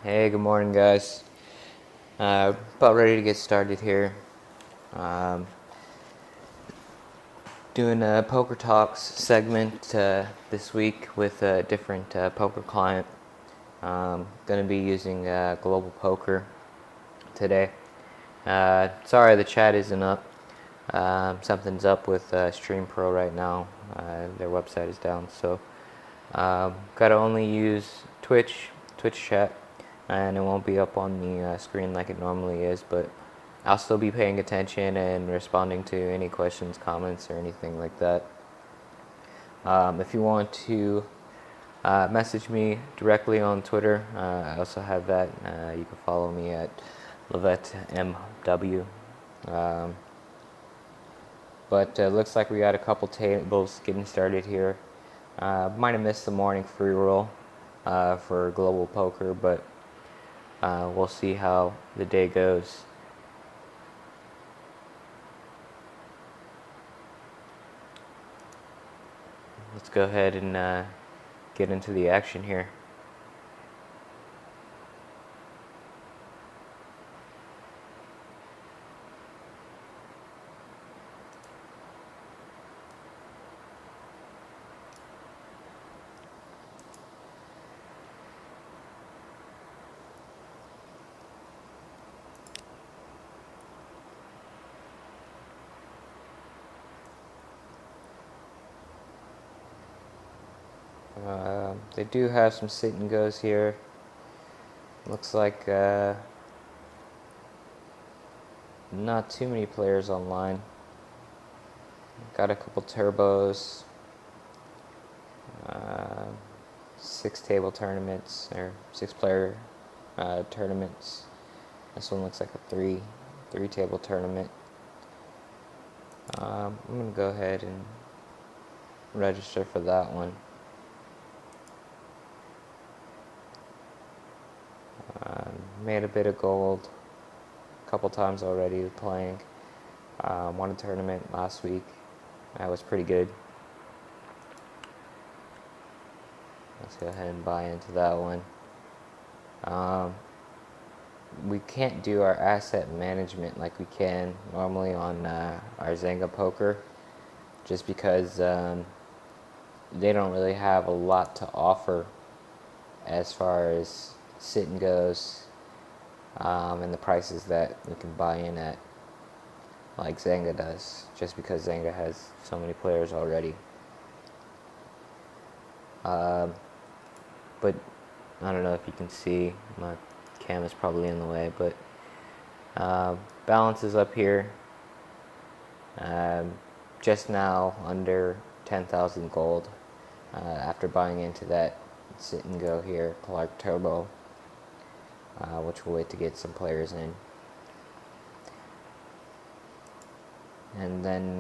Hey, good morning, guys. About ready to get started here. Um, Doing a poker talks segment this week with a different poker client. Going to be using Global Poker today. Sorry the chat isn't up. Something's up with Stream Pro right now. Their website is down, so gotta only use Twitch chat, and it won't be up on the screen like it normally is, but I'll still be paying attention and responding to any questions, comments, or anything like that. If you want to message me directly on Twitter, I also have that. You can follow me at LevetteMW. But looks like we got a couple tables getting started here. Might have missed the morning free roll for Global Poker, but we'll see how the day goes. Let's go ahead and get into the action here. They do have some sit and goes here. Looks like not too many players online. Got a couple turbos, 6-table tournaments or 6-player tournaments. This one looks like a three-table tournament. I'm gonna go ahead and register for that one. Made a bit of gold a couple times already playing. Won a tournament last week. That was pretty good. Let's go ahead and buy into that one. We can't do our asset management like we can normally on our Zynga Poker, just because they don't really have a lot to offer as far as sit and goes, and the prices that we can buy in at, like Zynga does, just because Zynga has so many players already. But I don't know if you can see, my cam is probably in the way, but balance is up here. Just now under 10,000 gold after buying into that sit and go here, Clark Turbo, which we'll wait to get some players in. And then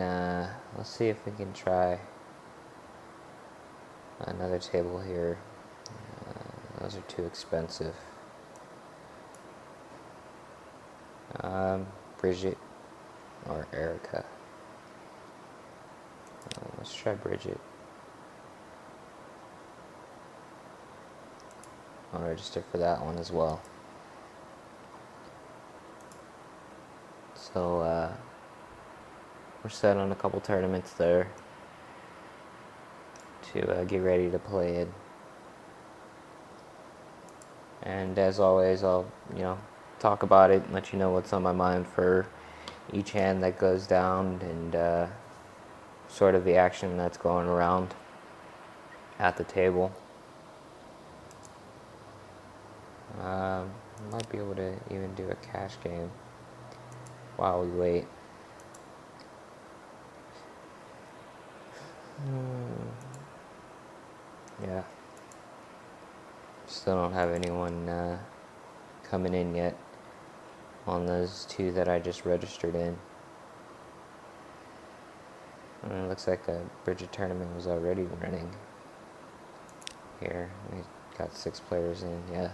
let's see if we can try another table here. Those are too expensive. Bridget or Erica. Let's try Bridget. I'll register for that one as well. So we're set on a couple tournaments there to get ready to play it. And as always, I'll talk about it and let you know what's on my mind for each hand that goes down, and sort of the action that's going around at the table. Might be able to even do a cash game while we wait. Yeah. Still don't have anyone coming in yet on those two that I just registered in. And it looks like a Bridget tournament was already running here. We got 6 players in, yeah.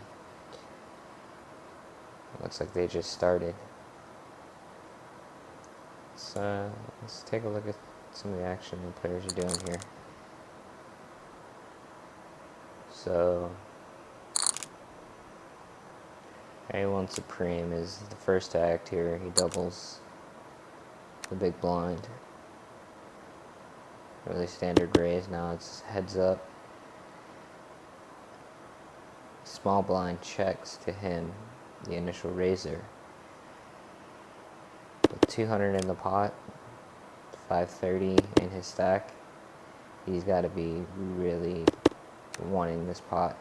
Looks like they just started. Let's take a look at some of the action the players are doing here. So A1 Supreme is the first act here. He doubles the big blind. Really standard raise. Now it's heads up. Small blind checks to him, the initial raiser. With 200 in the pot, 530 in his stack, he's got to be really wanting this pot.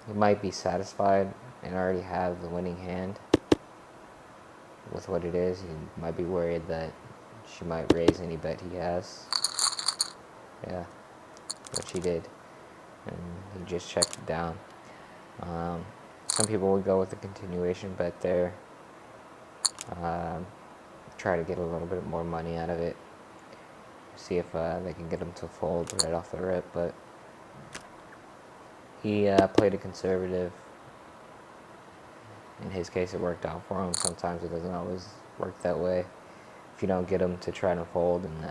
He might be satisfied and already have the winning hand with what it is. He might be worried that she might raise any bet he has. Yeah, which he did. And he just checked it down. Some people would go with a continuation bet there. Try to get a little bit more money out of it. See if they can get him to fold right off the rip, but he played a conservative. In his case, it worked out for him. Sometimes it doesn't always work that way. If you don't get him to try to fold in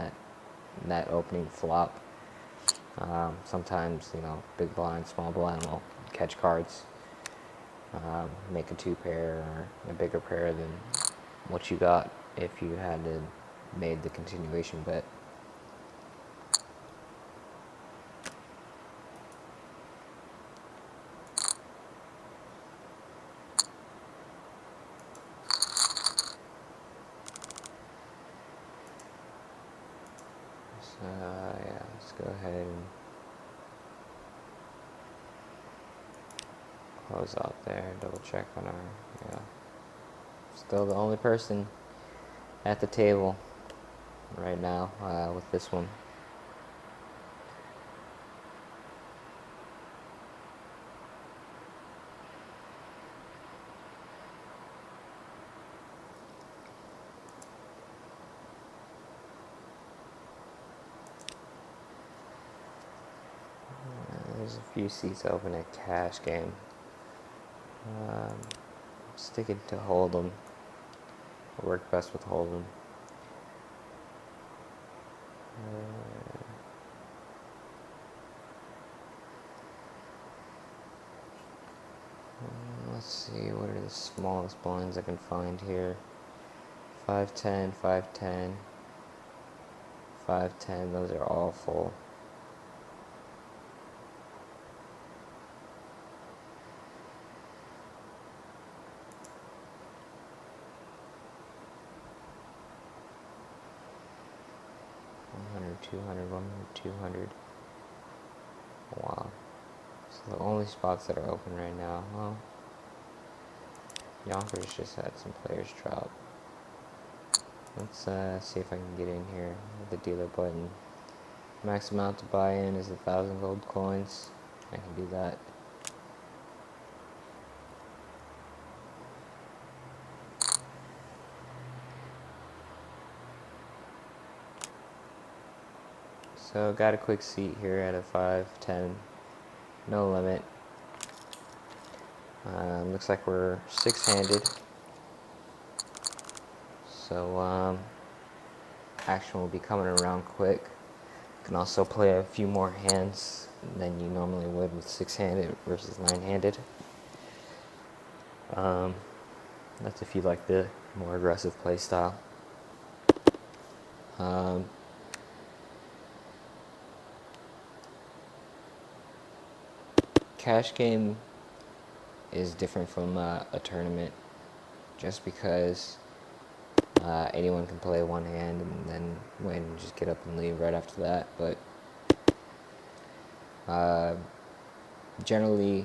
that opening flop, sometimes, big blind, small blind will catch cards, make a two pair or a bigger pair than what you got if you had made the continuation bet. Yeah, let's go ahead and close out there, double check on our, still the only person at the table right now with this one. There's a few seats open at Cash Game. Sticking to Hold'em. Work best with Hold'em. Let's see, what are the smallest blinds I can find here? 510, 510, 510, those are all full. $200, 200. Wow. So the only spots that are open right now, well, Yonkers just had some players drop. Let's see if I can get in here with the dealer button. Max amount to buy in is 1,000 gold coins. I can do that. So got a quick seat here at a 510, no limit. Looks like we're six-handed. So action will be coming around quick. Can also play a few more hands than you normally would with six-handed versus nine-handed. That's if you like the more aggressive play style. Cash Game is different from a tournament just because anyone can play one hand and then win and just get up and leave right after that. But generally,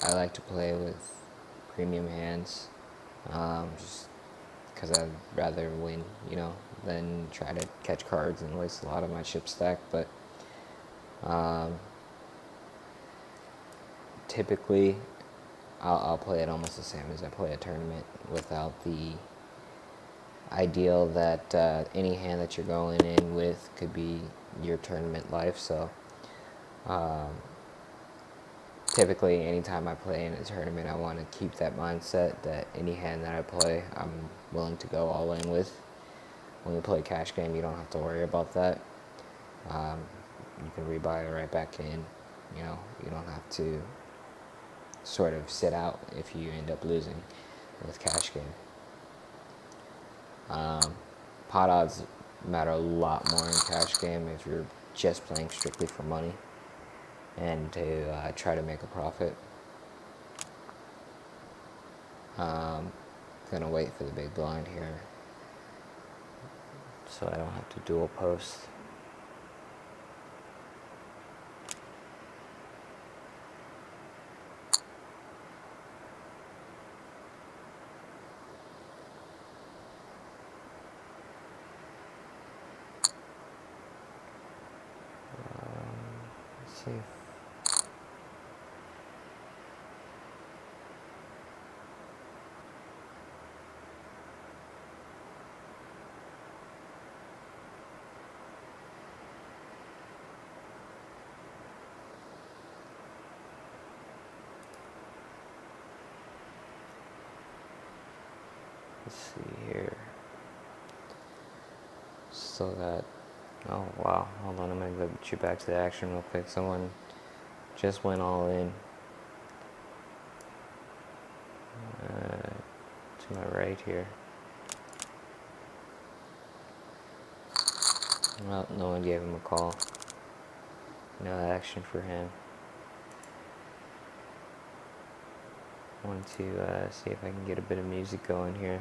I like to play with premium hands, just because I'd rather win, than try to catch cards and waste a lot of my chip stack. But typically, I'll play it almost the same as I play a tournament, without the ideal that any hand that you're going in with could be your tournament life. So typically, anytime I play in a tournament, I want to keep that mindset that any hand that I play, I'm willing to go all in with. When you play Cash Game, you don't have to worry about that. You can rebuy it right back in. You don't have to sort of sit out if you end up losing with cash game. Pot odds matter a lot more in cash game if you're just playing strictly for money and to try to make a profit. Gonna wait for the big blind here so I don't have to dual post. Let's see. Let's see here. Still got. Oh wow! Hold on, I'm gonna go get you back to the action real quick. Someone just went all in. To my right here. Well, no one gave him a call. No action for him. Want to see if I can get a bit of music going here.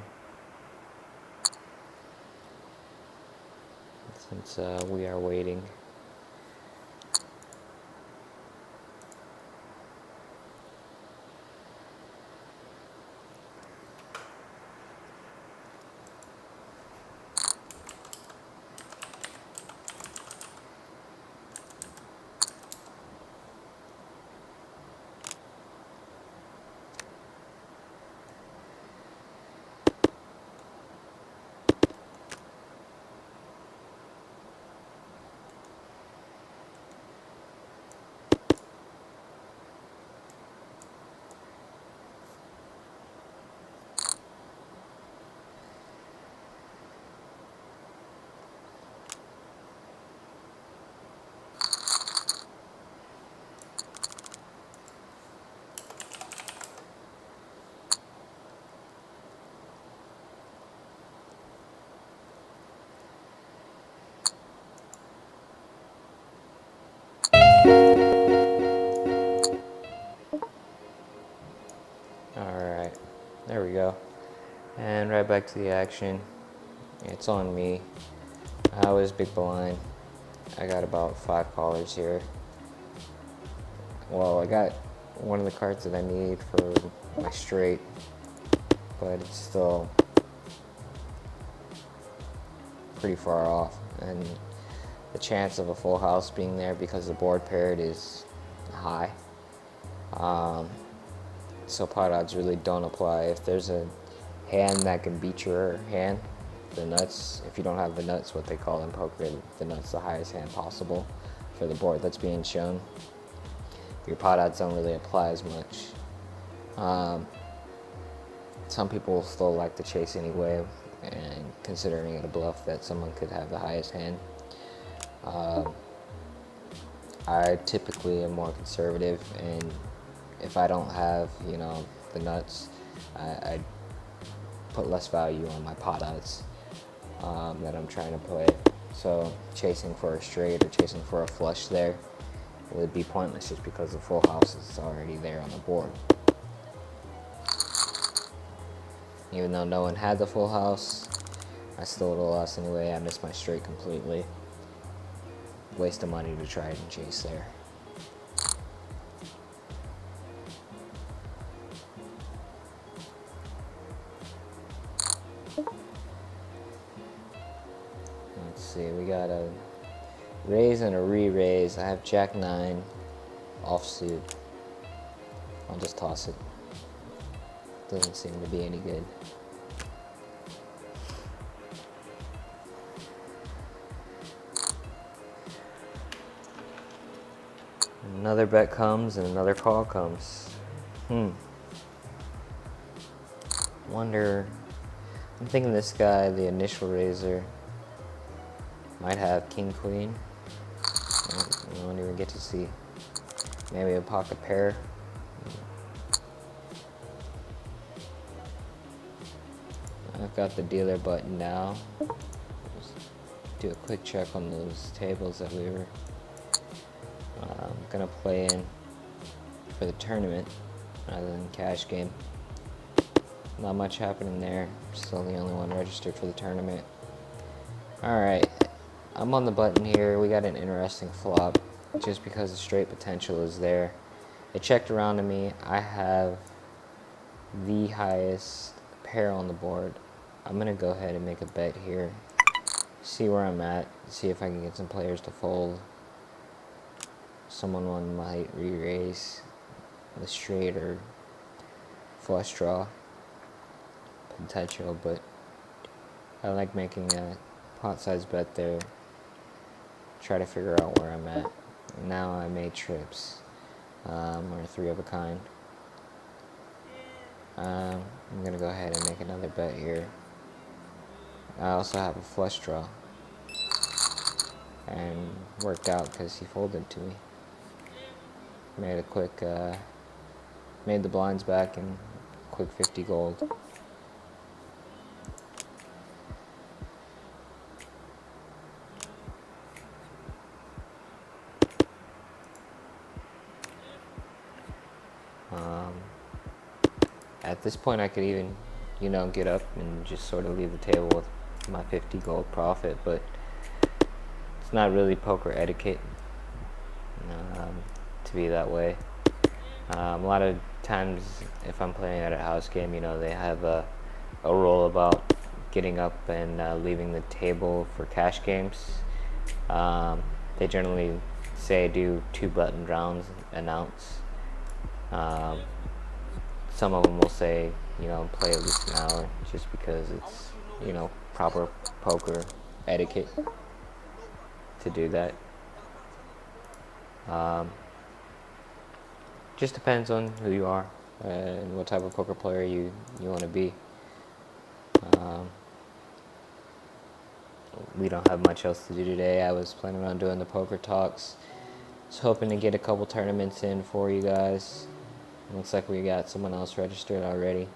Since we are waiting. Alright, there we go. And right back to the action. It's on me. I was big blind. I got about 5 callers here. Well, I got one of the cards that I need for my straight, but it's still pretty far off. And the chance of a full house being there because the board paired is high. So pot odds really don't apply. If there's a hand that can beat your hand, the nuts, if you don't have the nuts, what they call in poker, the nuts, the highest hand possible for the board that's being shown, your pot odds don't really apply as much. Some people still like to chase anyway, and considering it a bluff that someone could have the highest hand. I typically am more conservative, and if I don't have, the nuts, I put less value on my pot odds that I'm trying to play. So chasing for a straight or chasing for a flush there would be pointless just because the full house is already there on the board. Even though no one had the full house, I still would have lost anyway. I missed my straight completely. Waste of money to try and chase there. Let's see, we got a raise and a re-raise. I have Jack 9 offsuit. I'll just toss it. Doesn't seem to be any good. Another bet comes and another call comes. Wonder, I'm thinking this guy, the initial raiser, might have king queen. I don't even get to see. Maybe a pocket pair. I've got the dealer button now. Just do a quick check on those tables that we were gonna play in for the tournament rather than cash game. Not much happening there. Still the only one registered for the tournament. Alright, I'm on the button here. We got an interesting flop just because the straight potential is there. It checked around to me. I have the highest pair on the board. I'm gonna go ahead and make a bet here. See where I'm at. See if I can get some players to fold. Someone might re-raise the straight or flush draw potential, but I like making a pot size bet there. Try to figure out where I'm at. Now I made trips, or 3 of a kind. I'm gonna go ahead and make another bet here. I also have a flush draw, and worked out because he folded to me. Made a quick, made the blinds back and quick 50 gold. At this point I could even, get up and just sort of leave the table with my 50 gold profit, but it's not really poker etiquette to be that way. A lot of times if I'm playing at a house game, they have a rule about getting up and leaving the table for cash games. They generally say do 2 button rounds announce. Some of them will say, play at least an hour, just because it's, proper poker etiquette to do that. Just depends on who you are and what type of poker player you want to be. We don't have much else to do today. I was planning on doing the poker talks. Was hoping to get a couple tournaments in for you guys. Looks like we got someone else registered already.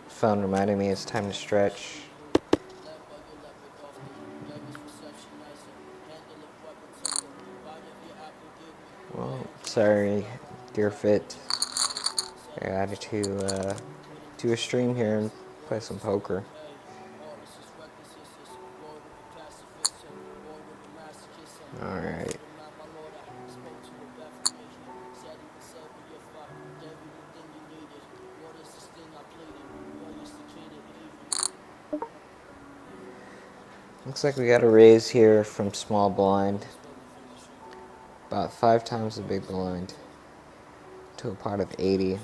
Phone reminding me it's time to stretch. Well, sorry, dear fit. I got to do a stream here and play some poker. Alright. Looks like we got a raise here from small blind. About 5 times the big blind to a pot of 80.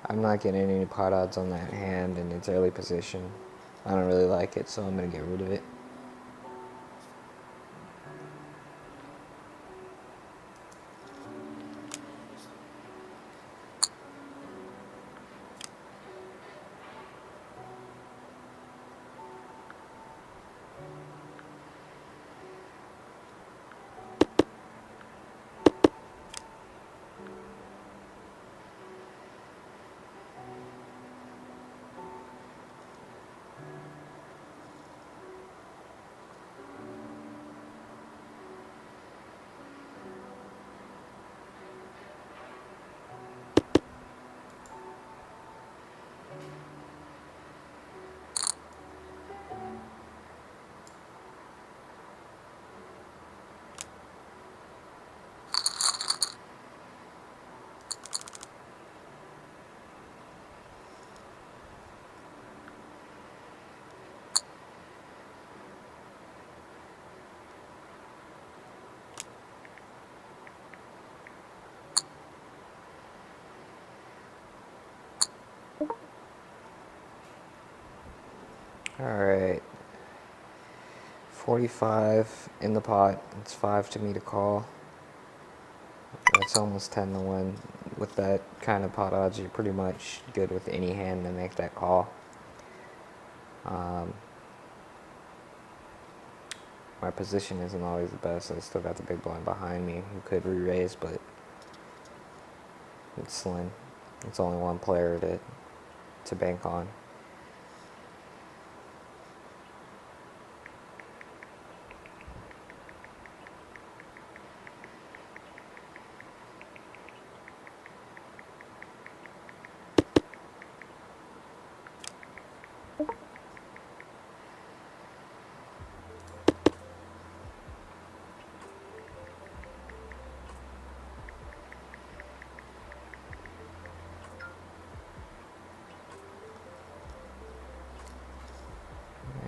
I'm not getting any pot odds on that hand in its early position. I don't really like it, so I'm going to get rid of it. Alright. 45 in the pot. It's 5 to me to call. That's almost 10 to 1. With that kind of pot odds, you're pretty much good with any hand to make that call. My position isn't always the best. I still got the big blind behind me who could re-raise, but it's slim. It's only one player to bank on.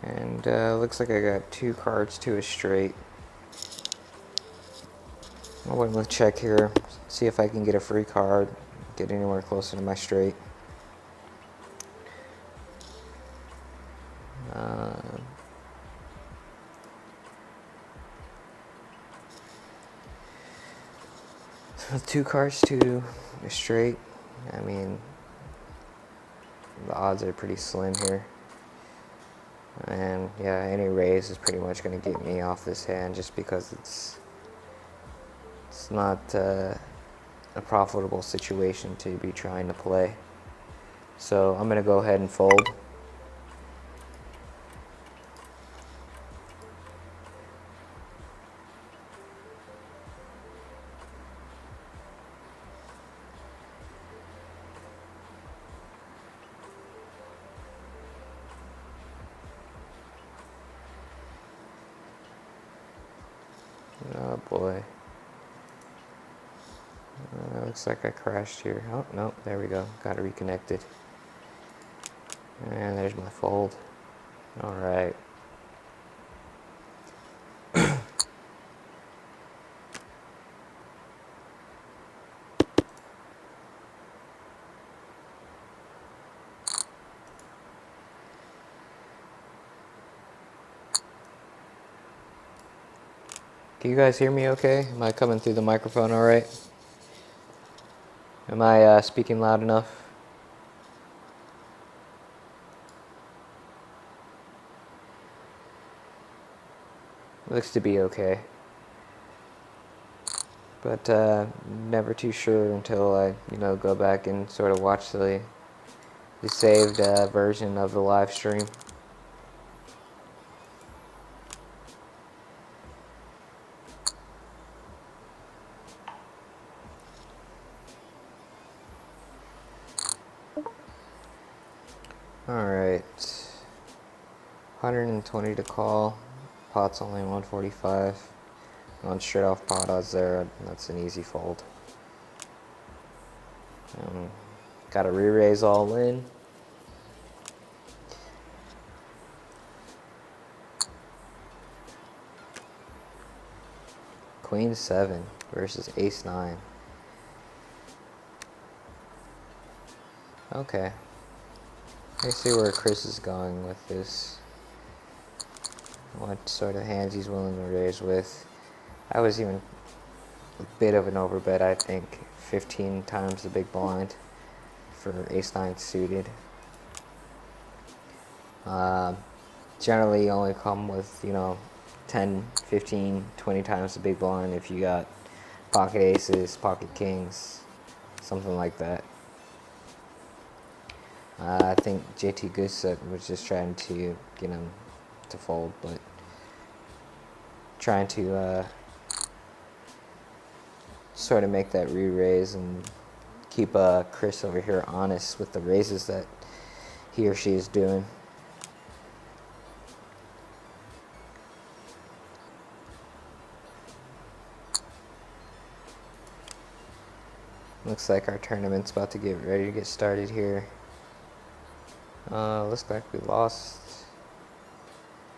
And looks like I got 2 cards to a straight. I'll wait with check here, see if I can get a free card, get anywhere closer to my straight. With 2 cards to a straight, I mean, the odds are pretty slim here. And yeah, any raise is pretty much going to get me off this hand just because it's not a profitable situation to be trying to play. So I'm going to go ahead and fold. Oh boy. Looks like I crashed here. Oh, no, there we go. Got it reconnected. And there's my fold. Alright. Can you guys hear me okay? Am I coming through the microphone alright? Am I speaking loud enough? Looks to be okay. But never too sure until I, go back and sort of watch the saved version of the live stream. Alright. 120 to call. Pot's only 145. Going straight off pot odds there. That's an easy fold. Got a re-raise all in. Queen 7 versus Ace 9. Okay. I see where Chris is going with this. What sort of hands he's willing to raise with. I was even a bit of an overbet, I think. 15 times the big blind for Ace 9 suited. Generally you only come with, 10, 15, 20 times the big blind if you got pocket aces, pocket kings, something like that. I think JT Goosesuck was just trying to get him to fold, but trying to sort of make that re-raise and keep Chris over here honest with the raises that he or she is doing. Looks like our tournament's about to get ready to get started here. Looks like we lost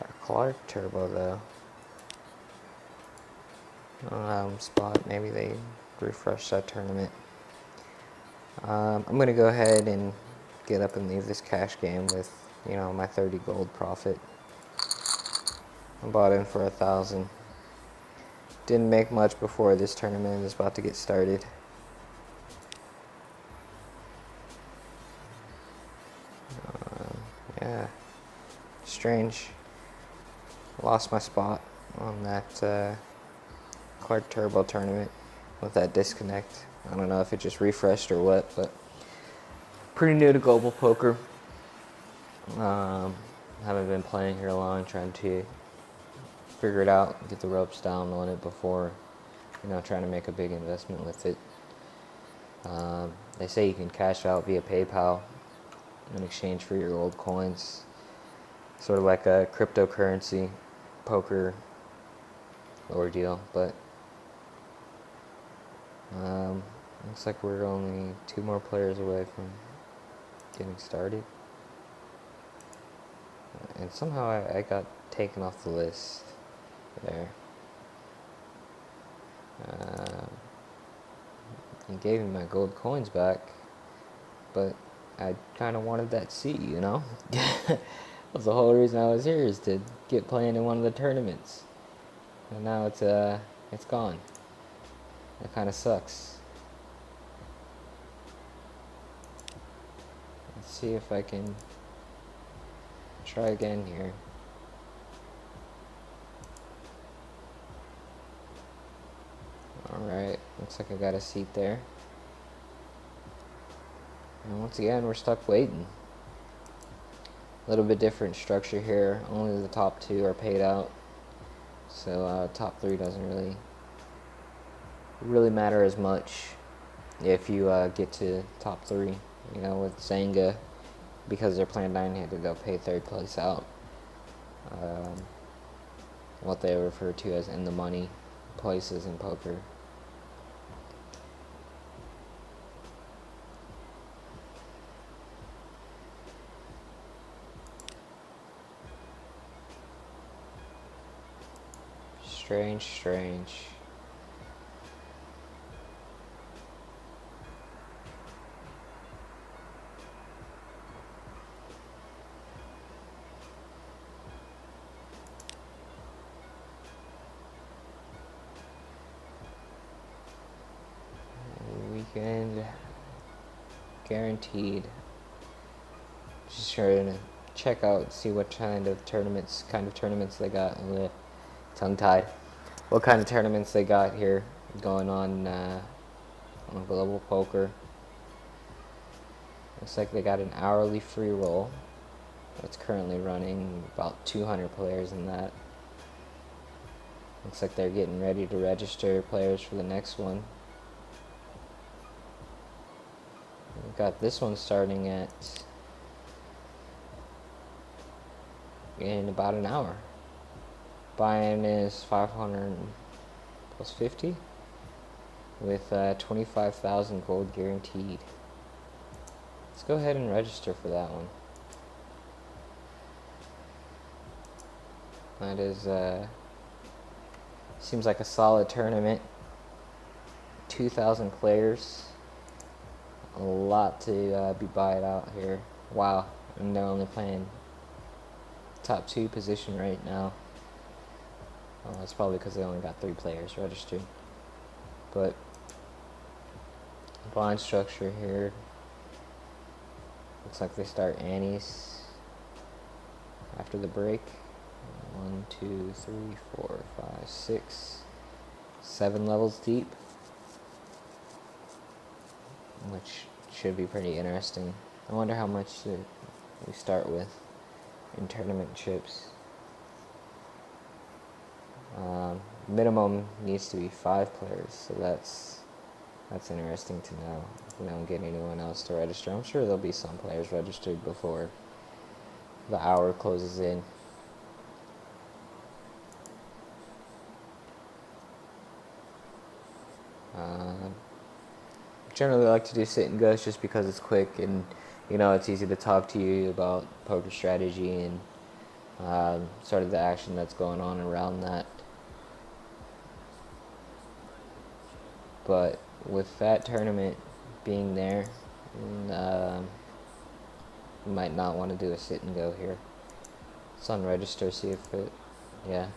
our Clark Turbo though. Spot, maybe they refreshed that tournament. I'm gonna go ahead and get up and leave this cash game with you know, my 30 gold profit. I bought in for 1,000. Didn't make much before this tournament is about to get started. Yeah, strange. Lost my spot on that Clark Turbo tournament with that disconnect. I don't know if it just refreshed or what, but pretty new to global poker. Haven't been playing here long, trying to figure it out, get the ropes down on it before, you know, trying to make a big investment with it. They say you can cash out via PayPal in exchange for your old coins, sort of like a cryptocurrency poker ordeal, but looks like we're only 2 more players away from getting started. And somehow I got taken off the list there. He gave me my gold coins back, but I kind of wanted that seat, you know? That's the whole reason I was here, is to get playing in one of the tournaments. And now it's gone. It kind of sucks. Let's see if I can try again here. Alright, looks like I got a seat there. And once again, we're stuck waiting. A little bit different structure here. Only the top 2 are paid out. So top 3 doesn't really matter as much if you get to top 3. You know, with Zanga, because they're playing 9-handed, they'll pay 3rd place out. What they refer to as in the money places in poker. Strange. Weekend guaranteed. Just trying to check out, see what kind of tournaments they got. Tongue-tied. What kind of tournaments they got here going on Global Poker. Looks like they got an hourly free roll that's currently running, about 200 players in that. Looks like they're getting ready to register players for the next one. We've got this one starting in about an hour. Buy-in is 500 plus 50 with 25,000 gold guaranteed. Let's go ahead and register for that one. That is seems like a solid tournament. 2,000 players. A lot to be buyed out here. Wow, and they're only playing top 2 position right now. Oh, that's probably because they only got 3 players registered. But blind structure here. Looks like they start antes after the break. 1, 2, 3, 4, 5, 6, 7 levels deep, which should be pretty interesting. I wonder how much we start with in tournament chips. Minimum needs to be 5 players, so that's interesting to know. If we don't get anyone else to register, I'm sure there'll be some players registered before the hour closes in. Generally like to do sit and goes just because it's quick and, you know, it's easy to talk to you about poker strategy and sort of the action that's going on around that. But with that tournament being there, You might not want to do a sit and go here. Let's unregister, see if it, yeah,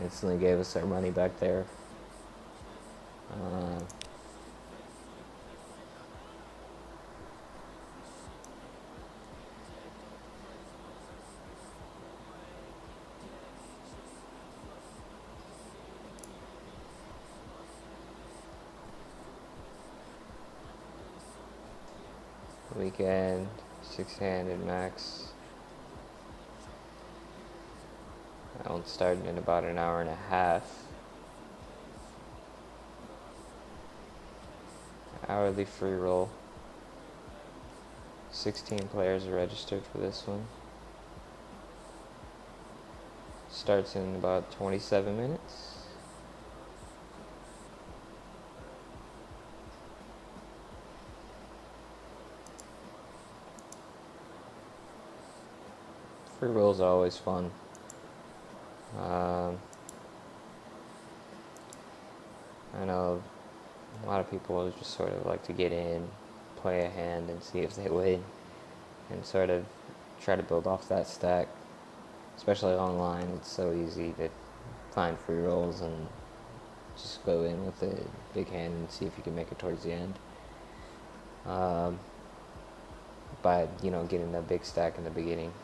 instantly gave us our money back there. Weekend, 6-handed max. That one's starting in about an hour and a half. Hourly free roll. 16 players are registered for this one. Starts in about 27 minutes. Free rolls are always fun. I know a lot of people just sort of like to get in, play a hand, and see if they win, and sort of try to build off that stack. Especially online, it's so easy to find free rolls and just go in with a big hand and see if you can make it towards the end. By getting a big stack in the beginning.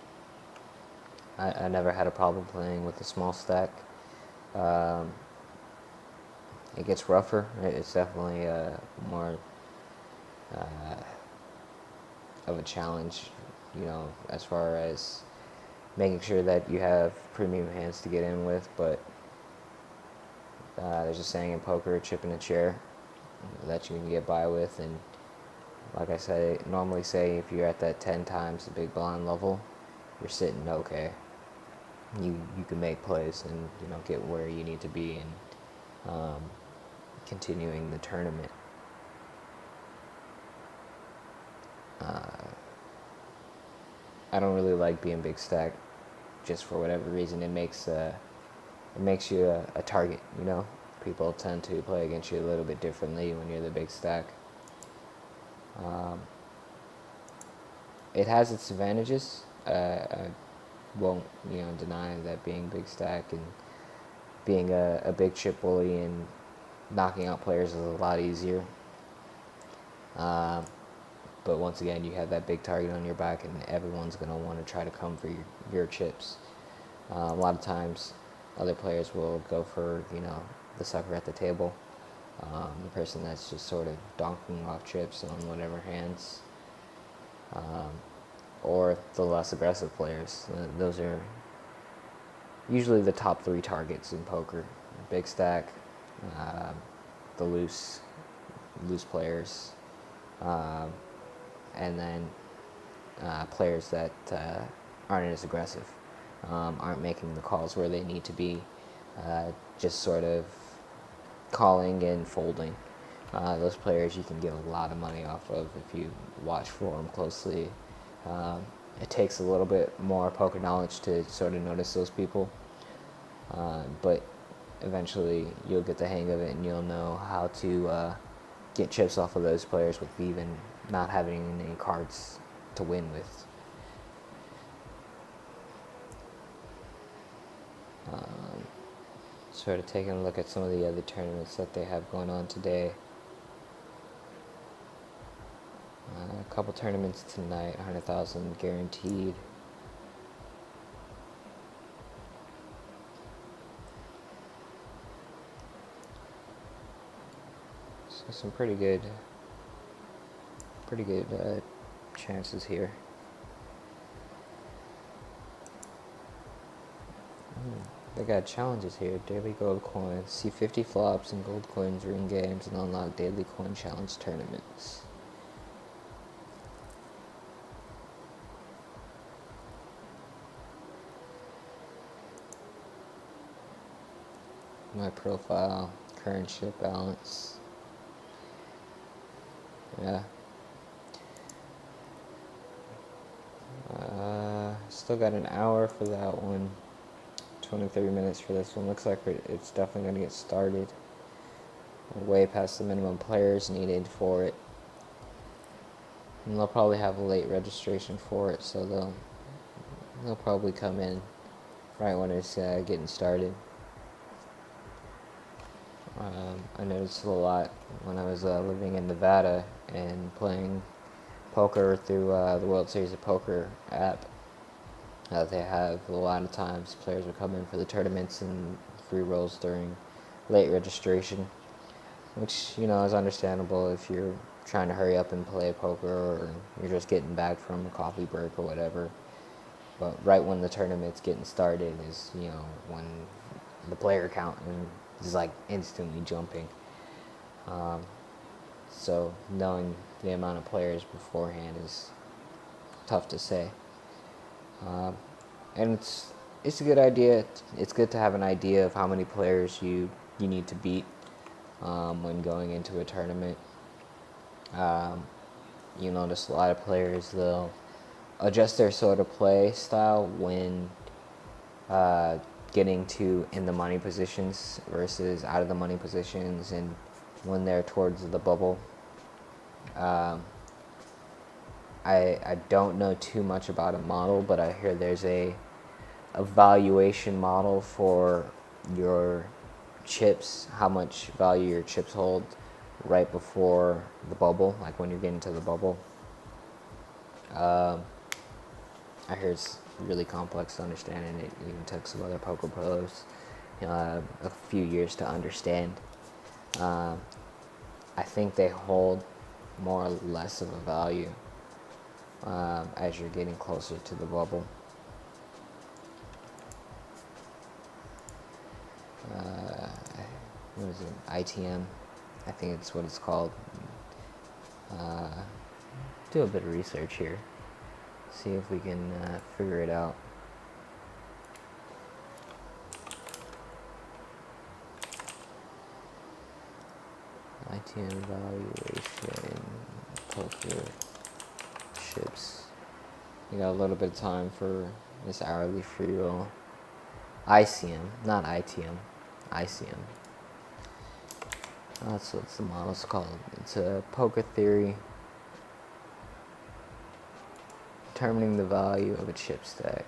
I never had a problem playing with a small stack. It gets rougher. It's definitely more of a challenge, as far as making sure that you have premium hands to get in with. But there's a saying in poker, chip in a chair, that you can get by with. And like I said, normally say if you're at that 10 times the big blind level, you're sitting okay. You can make plays and get where you need to be and continuing the tournament. I don't really like being big stack, just for whatever reason. It makes you a target. People tend to play against you a little bit differently when you're the big stack. It has its advantages. I won't deny that being big stack and being a big chip bully and knocking out players is a lot easier. But once again, you have that big target on your back, and everyone's going to want to try to come for your chips. A lot of times, other players will go for the sucker at the table, the person that's just sort of donking off chips on whatever hands, or the less aggressive players. Those are usually the top 3 targets in poker: big stack, the loose players, and then players that aren't as aggressive, aren't making the calls where they need to be, just sort of calling and folding. Those players you can get a lot of money off of if you watch for them closely. It takes a little bit more poker knowledge to sort of notice those people, but eventually you'll get the hang of it and you'll know how to get chips off of those players with even not having any cards to win with. Sort of taking a look at some of the other tournaments that they have going on today. A couple tournaments tonight, 100,000 guaranteed. So some pretty good chances here. They got challenges here. Daily gold coins. See 50 flops and gold coins ring games and unlock daily coin challenge tournaments. My profile, current chip balance. Yeah. Still got an hour for that one. 20-30 minutes for this one. Looks like it's definitely going to get started. We're way past the minimum players needed for it. And they'll probably have a late registration for it, so they'll probably come in right when it's getting started. I noticed a lot when I was living in Nevada and playing poker through the World Series of Poker app. They have a lot of times players will come in for the tournaments and free rolls during late registration, which is understandable if you're trying to hurry up and play poker or you're just getting back from a coffee break or whatever. But right when the tournament's getting started is when the player count is like instantly jumping. So knowing the amount of players beforehand is tough to say. And it's a good idea. It's good to have an idea of how many players you need to beat when going into a tournament. You notice a lot of players, they'll adjust their sort of play style when getting to in the money positions versus out of the money positions, and when they're towards the bubble. I don't know too much about a model, but I hear there's a valuation model for your chips, how much value your chips hold right before the bubble, like when you're getting to the bubble. I hear it's really complex to understand, and it even took some other poker pros a few years to understand. I think they hold more or less of a value as you're getting closer to the bubble. What is it? ITM, I think it's what it's called. Do a bit of research here, see if we can figure it out. ITM valuation, poker chips. You got a little bit of time for this hourly free roll. ICM, not ITM, ICM. That's what the model's called. It's a poker theory determining the value of a chip stack.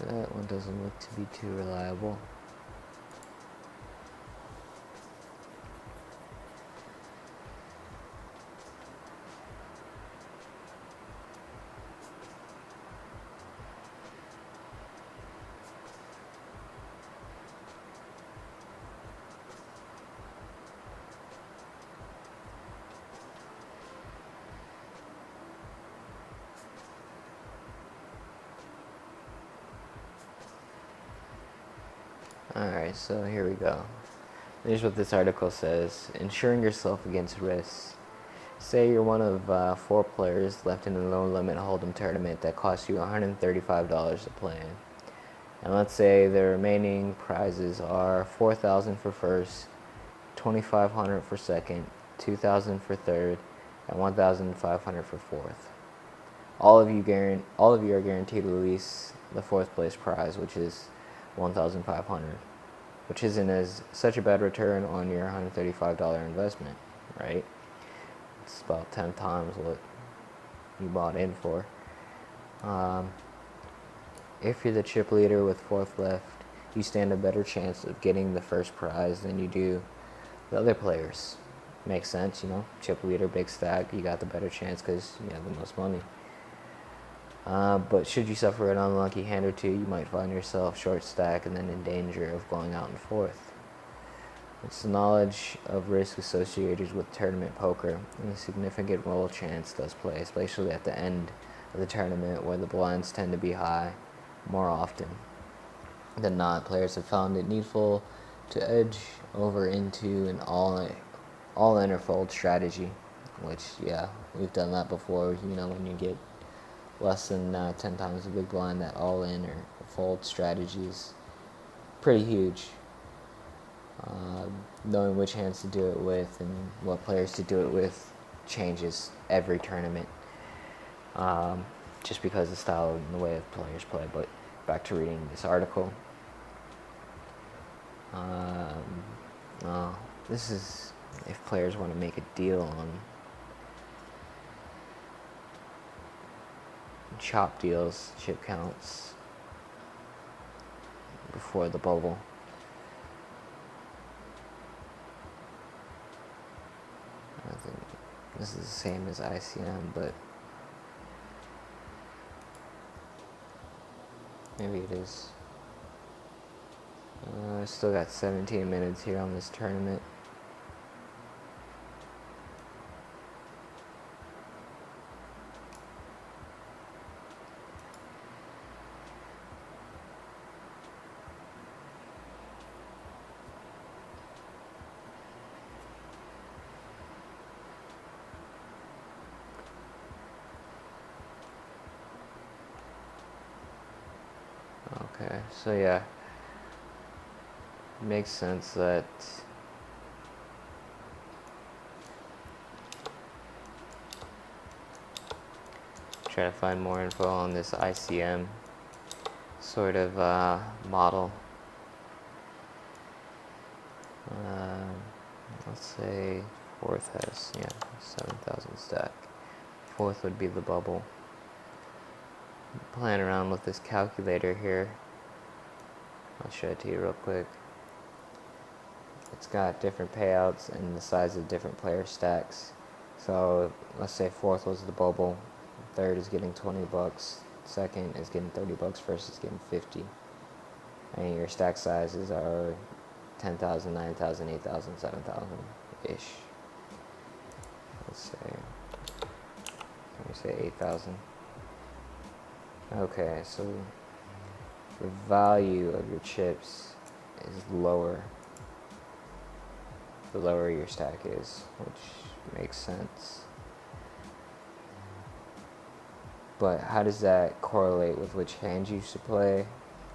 That one doesn't look to be too reliable. Alright, so here we go. Here's what this article says. Insuring yourself against risks. Say you're one of 4 players left in a low-limit hold'em tournament that costs you $135 to play in. And let's say the remaining prizes are $4,000 for first, $2,500 for second, $2,000 for third, and $1,500 for fourth. All of you are guaranteed at least the 4th place prize, which is $1,500, which isn't such a bad return on your $135 investment, right? It's about 10 times what you bought in for. If you're the chip leader with 4th left, you stand a better chance of getting the first prize than you do the other players. Makes sense, chip leader, big stack, you got the better chance because you have the most money. But should you suffer an unlucky hand or two, you might find yourself short stack and then in danger of going out in 4th. It's the knowledge of risk associated with tournament poker, and a significant roll chance does play, especially at the end of the tournament where the blinds tend to be high more often than not. Players have found it needful to edge over into an all-in or fold strategy, which, yeah, we've done that before. When you get less than 10 times the big blind, that all-in or fold strategy is pretty huge. Knowing which hands to do it with and what players to do it with changes every tournament, just because of the style and the way the players play. But back to reading this article. This is if players want to make a deal on chop deals, chip counts before the bubble. I think this is the same as ICM, but maybe it is. I still got 17 minutes here on this tournament. Okay, so yeah, makes sense that try to find more info on this ICM sort of model. Let's say fourth has 7,000 stack. Fourth would be the bubble. Playing around with this calculator here. I'll show it to you real quick. It's got different payouts and the size of different player stacks. So let's say fourth was the bubble, third is getting 20 bucks, second is getting 30 bucks, first is getting 50. And your stack sizes are 10,000, 9,000, 8,000, 7,000 ish. Let's say 8,000. Okay, so the value of your chips is lower the lower your stack is, which makes sense. But how does that correlate with which hand you should play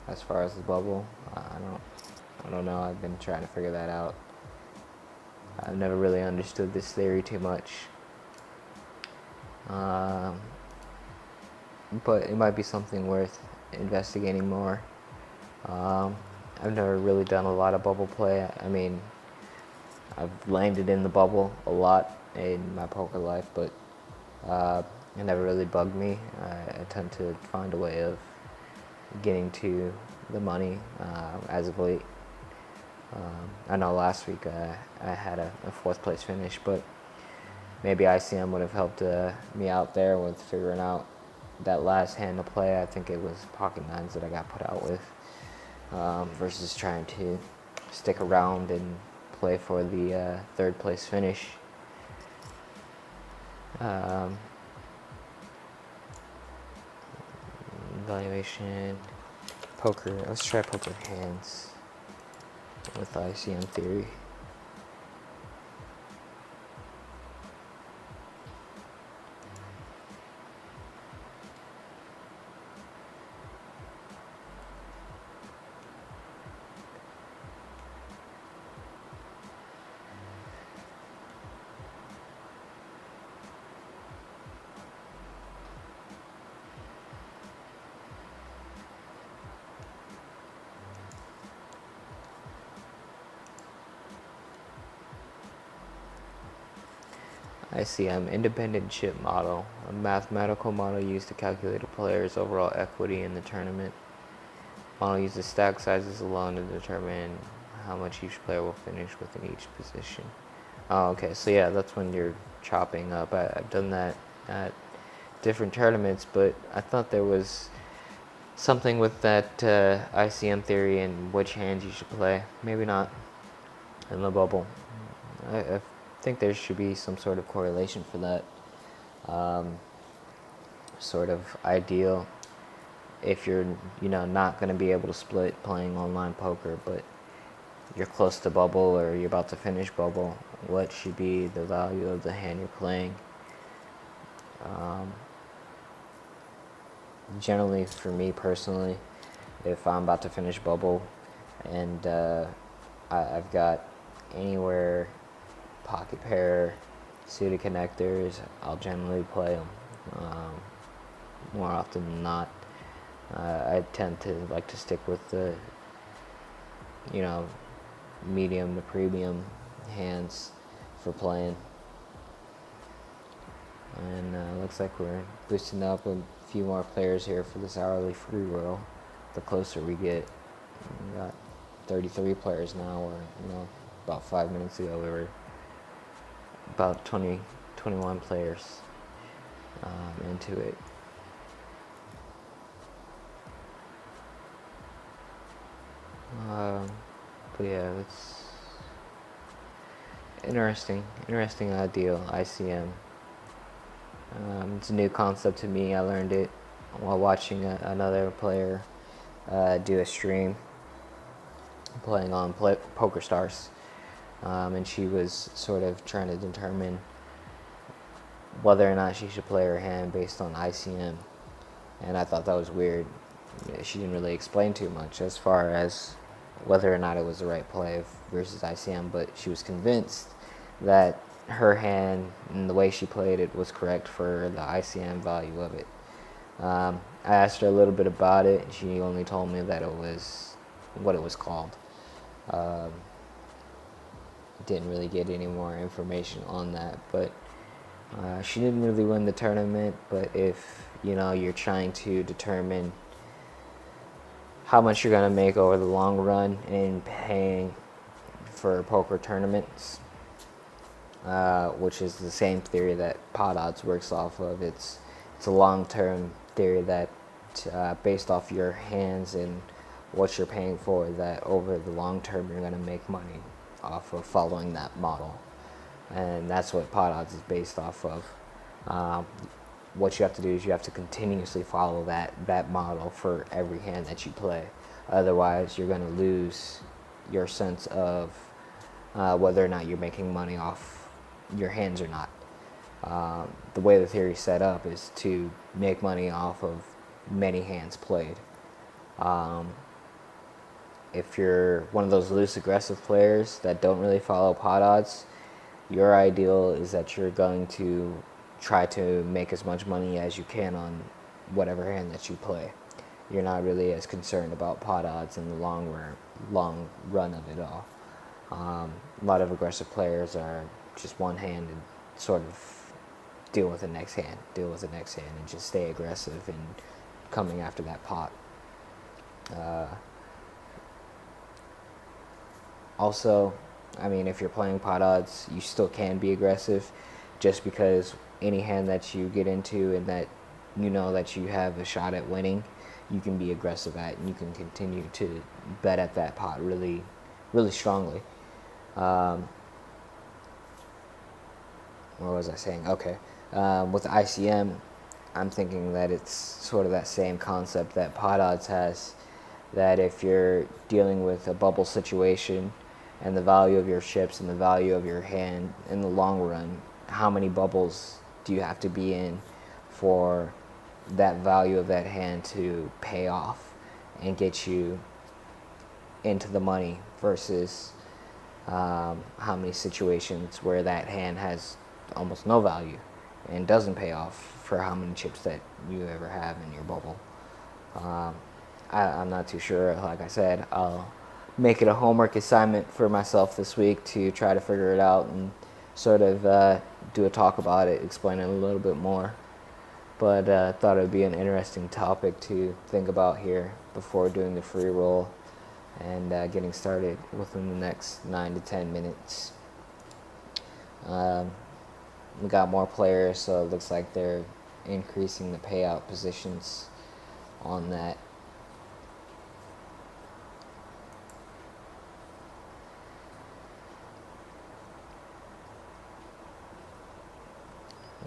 as far as the bubble? I don't know. I've been trying to figure that out. I've never really understood this theory too much. But it might be something worth investigating more. I've never really done a lot of bubble play. I mean, I've landed in the bubble a lot in my poker life, but it never really bugged me. I tend to find a way of getting to the money as of late. I know last week I had a fourth place finish, but maybe ICM would have helped me out there with figuring out that last hand to play. I think it was pocket nines that I got put out with, versus trying to stick around and play for the third place finish. Evaluation, poker. Let's try poker hands with ICM theory. ICM, independent chip model, a mathematical model used to calculate a player's overall equity in the tournament. Model uses stack sizes alone to determine how much each player will finish within each position. Oh, okay, so yeah, that's when you're chopping up. I've done that at different tournaments, but I thought there was something with that ICM theory and which hands you should play. Maybe not in the bubble. I think there should be some sort of correlation for that. Sort of ideal if you're not going to be able to split playing online poker, but you're close to bubble or you're about to finish bubble, what should be the value of the hand you're playing? Generally, for me personally, if I'm about to finish bubble and I've got anywhere pocket pair, suited connectors, I'll generally play them. More often than not, I tend to like to stick with the medium to premium hands for playing. And looks like we're boosting up a few more players here for this hourly free roll. The closer we get, we got 33 players now. Where about 5 minutes ago we were about 21 players into it. But yeah, it's interesting deal, ICM. It's a new concept to me. I learned it while watching another player do a stream playing on PokerStars, and she was sort of trying to determine whether or not she should play her hand based on ICM, and I thought that was weird. She didn't really explain too much as far as whether or not it was the right play versus ICM, but she was convinced that her hand and the way she played it was correct for the ICM value of it. I asked her a little bit about it, and she only told me that it was what it was called. Didn't really get any more information on that, but she didn't really win the tournament. But if you're trying to determine how much you're going to make over the long run in paying for poker tournaments, which is the same theory that Pot Odds works off of. It's a long-term theory that based off your hands and what you're paying for, that over the long term you're going to make money off of following that model. And that's what Pot Odds is based off of. What you have to do is you have to continuously follow that model for every hand that you play. Otherwise, you're going to lose your sense of whether or not you're making money off your hands or not. The way the theory is set up is to make money off of many hands played. If you're one of those loose aggressive players that don't really follow Pot Odds, your ideal is that you're going to try to make as much money as you can on whatever hand that you play. You're not really as concerned about Pot Odds in the long run of it all. A lot of aggressive players are just one-handed, sort of deal with the next hand, and just stay aggressive and coming after that pot. Also, I mean, if you're playing Pot Odds, you still can be aggressive, just because any hand that you get into and that that you have a shot at winning, you can be aggressive at, and you can continue to bet at that pot really, really strongly. What was I saying? Okay. With ICM, I'm thinking that it's sort of that same concept that Pot Odds has, that if you're dealing with a bubble situation and the value of your chips and the value of your hand in the long run, how many bubbles do you have to be in for that value of that hand to pay off and get you into the money, versus how many situations where that hand has almost no value and doesn't pay off for how many chips that you ever have in your bubble. I'm not too sure. Like I said, I'll make it a homework assignment for myself this week to try to figure it out and sort of do a talk about it, explain it a little bit more. But I thought it would be an interesting topic to think about here before doing the free roll and getting started within the next 9 to 10 minutes. We got more players, so it looks like they're increasing the payout positions on that.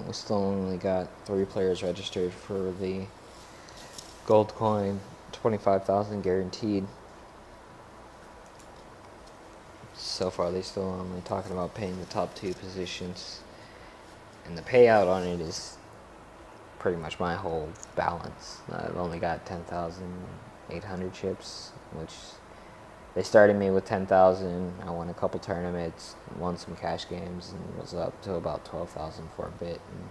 We still only got 3 players registered for the gold coin, 25,000 guaranteed. So far, they still only talking about paying the top 2 positions, and the payout on it is pretty much my whole balance. I've only got 10,800 chips, which they started me with 10,000. I won a couple tournaments, won some cash games, and was up to about 12,000 for a bit. And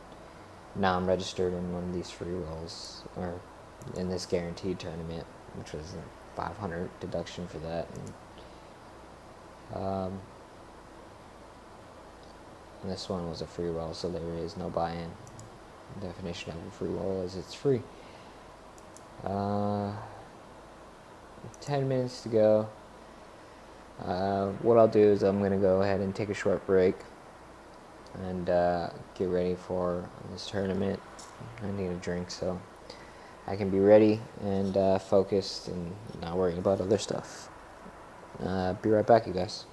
now I'm registered in one of these free rolls, or in this guaranteed tournament, which was a 500 deduction for that. And, And this one was a free roll, so there is no buy-in. The definition of a free roll is it's free. 10 minutes to go. What I'll do is I'm going to go ahead and take a short break and get ready for this tournament. I need a drink so I can be ready and focused and not worrying about other stuff. Be right back, you guys.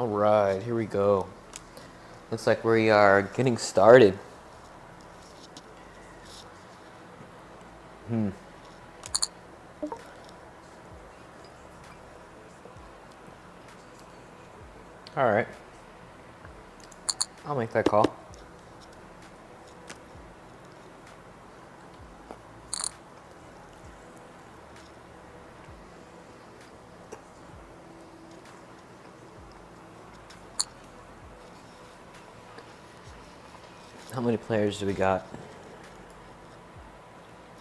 Alright, here we go. Looks like we are getting started. Alright. I'll make that call. How many players do we got?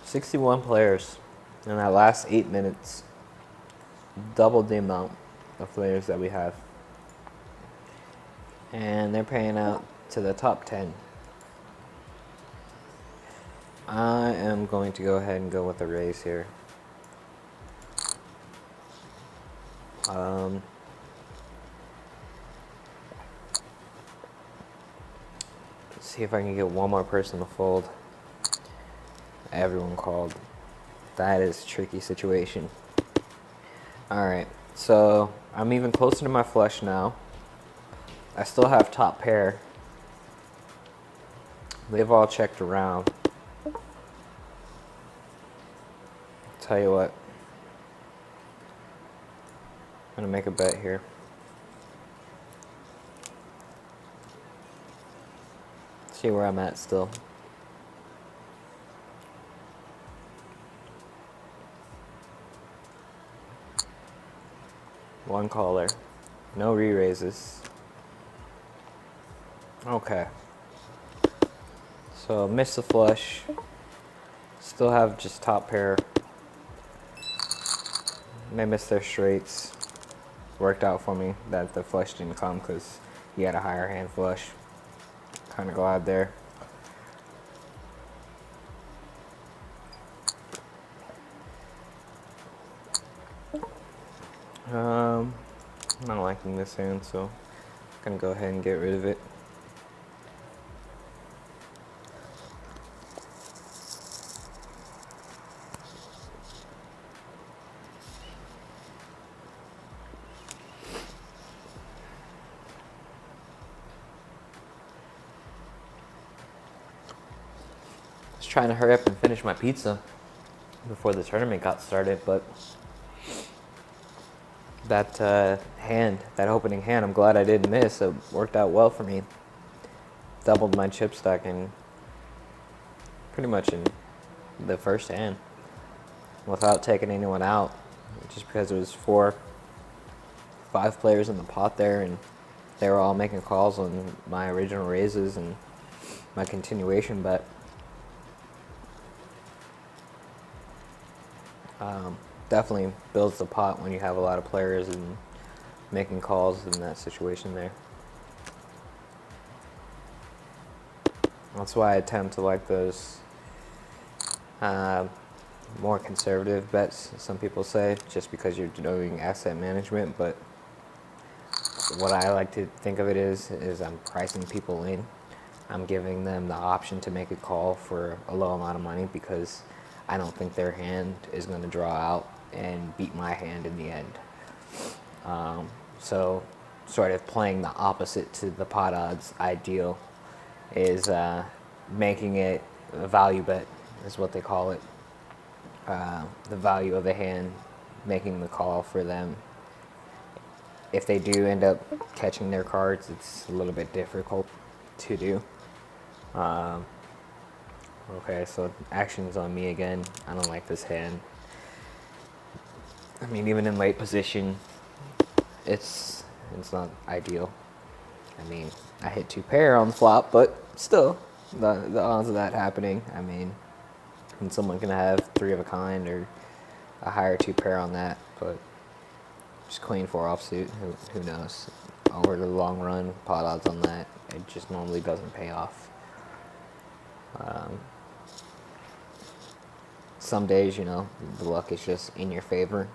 61 players in that last 8 minutes. Doubled the amount of players that we have. And they're paying out to the top 10. I am going to go ahead and go with a raise here. Let's see if I can get one more person to fold. Everyone called. That is a tricky situation. Alright, so I'm even closer to my flush now. I still have top pair. They've all checked around. Tell you what. I'm gonna make a bet here. See where I'm at still. One caller. No re-raises. Okay. So miss the flush. Still have just top pair. They missed their straights. Worked out for me that the flush didn't come because he had a higher hand flush. Kind of glad there. I'm not liking this hand, so I'm gonna go ahead and get rid of it. Just trying to hurry up and finish my pizza before the tournament got started, but that that opening hand, I'm glad I didn't miss. It worked out well for me. Doubled my chip stack in pretty much in the first hand without taking anyone out, just because it was 5 players in the pot there, and they were all making calls on my original raises and my continuation bet. Definitely builds the pot when you have a lot of players and making calls in that situation there. That's why I tend to like those more conservative bets, some people say, just because you're doing asset management. But what I like to think of it is I'm pricing people in. I'm giving them the option to make a call for a low amount of money because I don't think their hand is going to draw out and beat my hand in the end. So sort of playing the opposite to the pot odds ideal is making it a value bet, is what they call it. The value of the hand, making the call for them. If they do end up catching their cards, it's a little bit difficult to do. Okay, so action's on me again. I don't like this hand. I mean, even in late position, it's not ideal. I mean, I hit 2 pair on the flop, but still, the odds of that happening, I mean, and someone can have 3 of a kind or a higher 2 pair on that, but just queen 4 offsuit, who knows? Over the long run, pot odds on that, it just normally doesn't pay off. Some days, you know, the luck is just in your favor.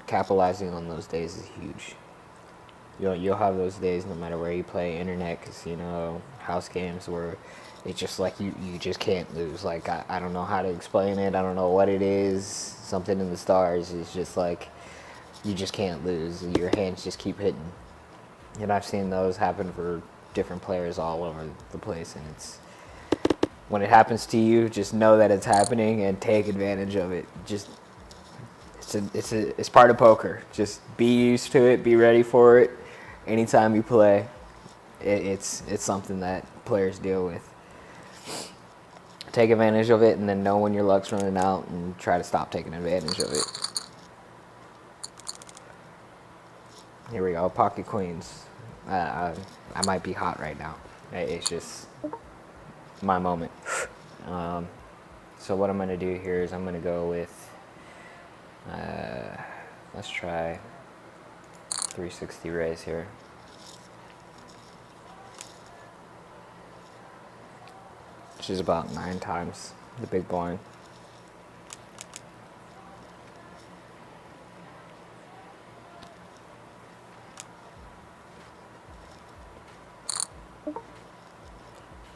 Capitalizing on those days is huge. You'll have those days no matter where you play, internet, casino, house games, where it's just like you just can't lose. Like, I don't know how to explain it. I don't know what it is. Something in the stars is just like you just can't lose. Your hands just keep hitting. And I've seen those happen for different players all over the place. And it's when it happens to you, just know that it's happening and take advantage of it. Just it's part of poker. Just be used to it. Be ready for it. Anytime you play, it's something that players deal with. Take advantage of it, and then know when your luck's running out, and try to stop taking advantage of it. Here we go, pocket queens. I might be hot right now. It's just my moment. So what I'm gonna do here is I'm gonna go with. Let's try 360 raise here. Which is about 9 times the big blind.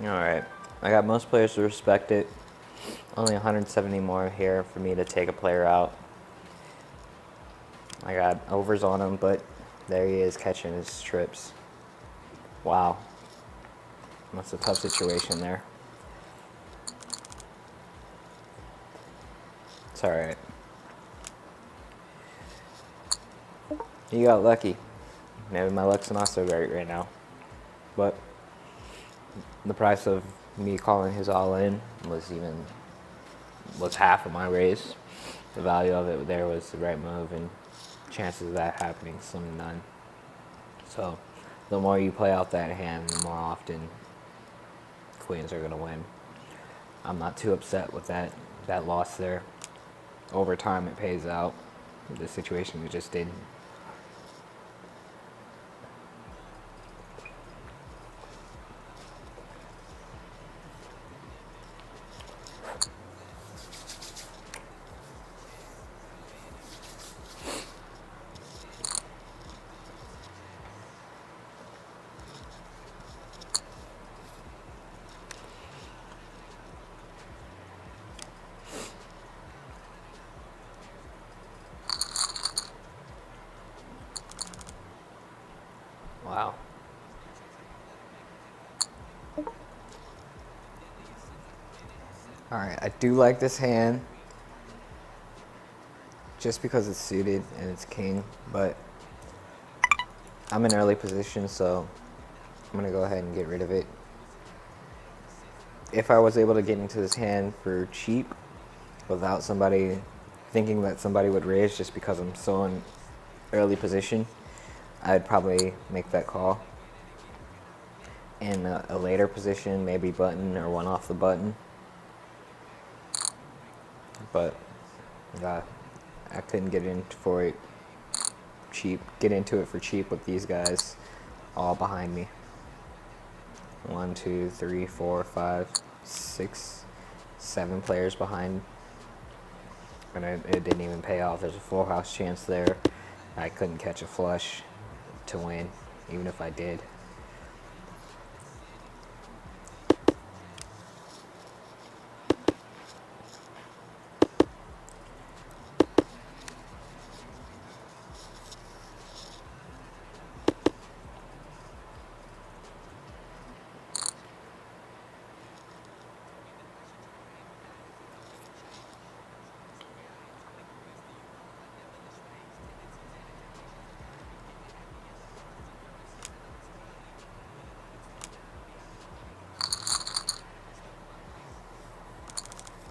Alright, I got most players to respect it. Only 170 more here for me to take a player out. I got overs on him, but there he is catching his trips. Wow. That's a tough situation there. It's alright. You got lucky. Maybe my luck's not so great right now. But the price of me calling his all-in was half of my raise. The value of it there was the right move, and chances of that happening slim to none. So the more you play out that hand, the more often queens are going to win. I'm not too upset with that loss there. Over time it pays out. The situation it just didn't. Wow. Alright, I do like this hand just because it's suited and it's king, but I'm in early position, so I'm going to go ahead and get rid of it. If I was able to get into this hand for cheap without somebody thinking that somebody would raise just because I'm so in early position, I'd probably make that call. In a later position, maybe button or one off the button. But I couldn't get into it for cheap with these guys all behind me. 1, 2, 3, 4, 5, 6, 7 players behind. And it didn't even pay off. There's a full house chance there. I couldn't catch a flush to win, even if I did.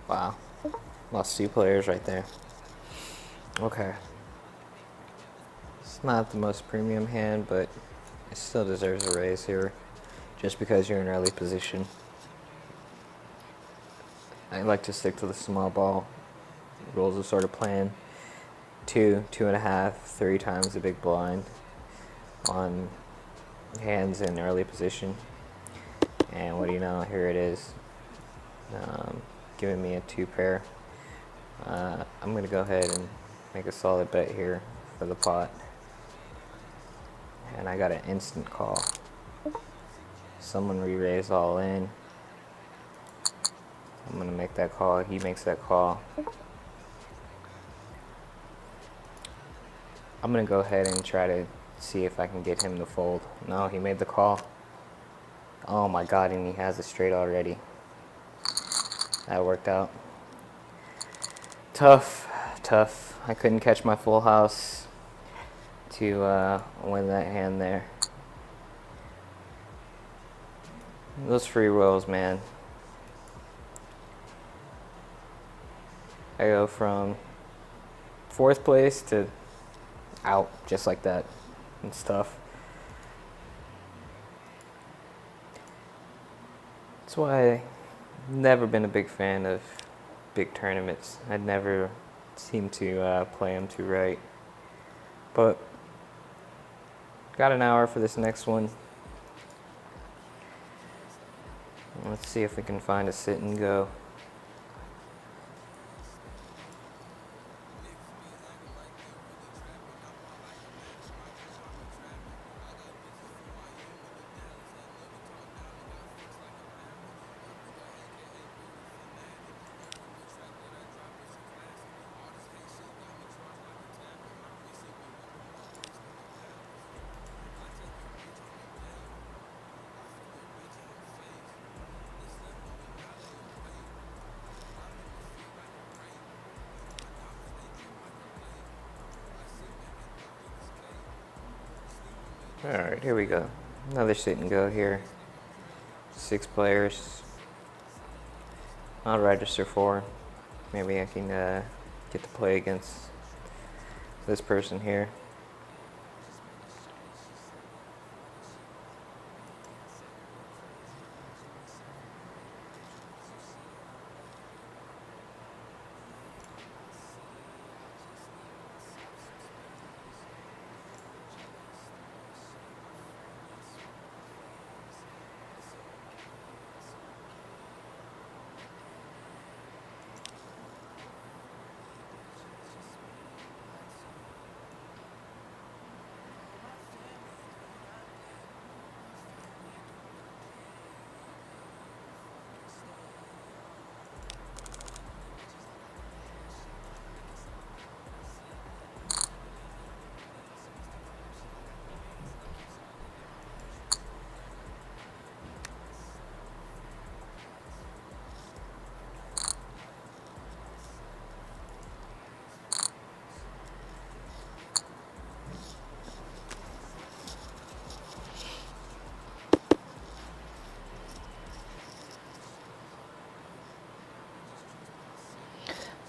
Wow. Lost 2 players right there. Okay. It's not the most premium hand, but it still deserves a raise here just because you're in early position. I like to stick to the small ball rules of sort of playing 2, 2.5, 3 times the big blind on hands in early position. And what do you know, here it is. Giving me a 2 pair. I'm going to go ahead and make a solid bet here for the pot. And I got an instant call. Someone re-raised all in. I'm going to make that call. He makes that call. I'm gonna go ahead and try to see if I can get him to fold. No, he made the call. Oh my god, and he has a straight already. That worked out. Tough, tough. I couldn't catch my full house to win that hand there. Those free rolls, man. I go from 4th place to out just like that. It's tough. That's why I've never been a big fan of big tournaments. I'd never seem to play them too right. But got an hour for this next one. Let's see if we can find a sit and go. Alright, here we go. Another sit and go here. 6 players. I'll register 4. Maybe I can get to play against this person here.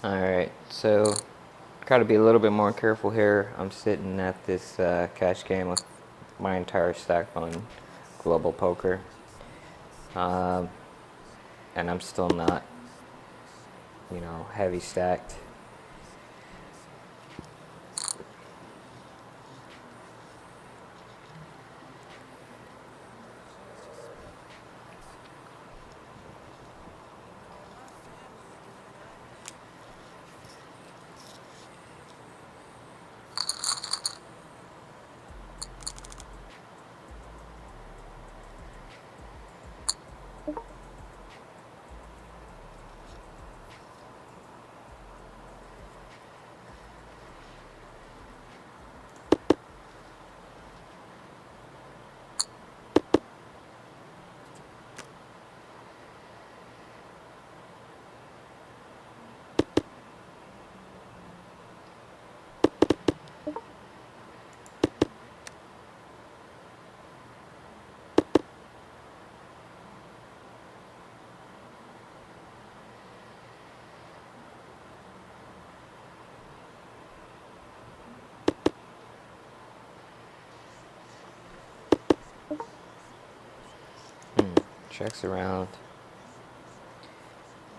Alright, so gotta be a little bit more careful here. I'm sitting at this cash game with my entire stack on Global Poker. And I'm still not, heavy stacked. Checks around.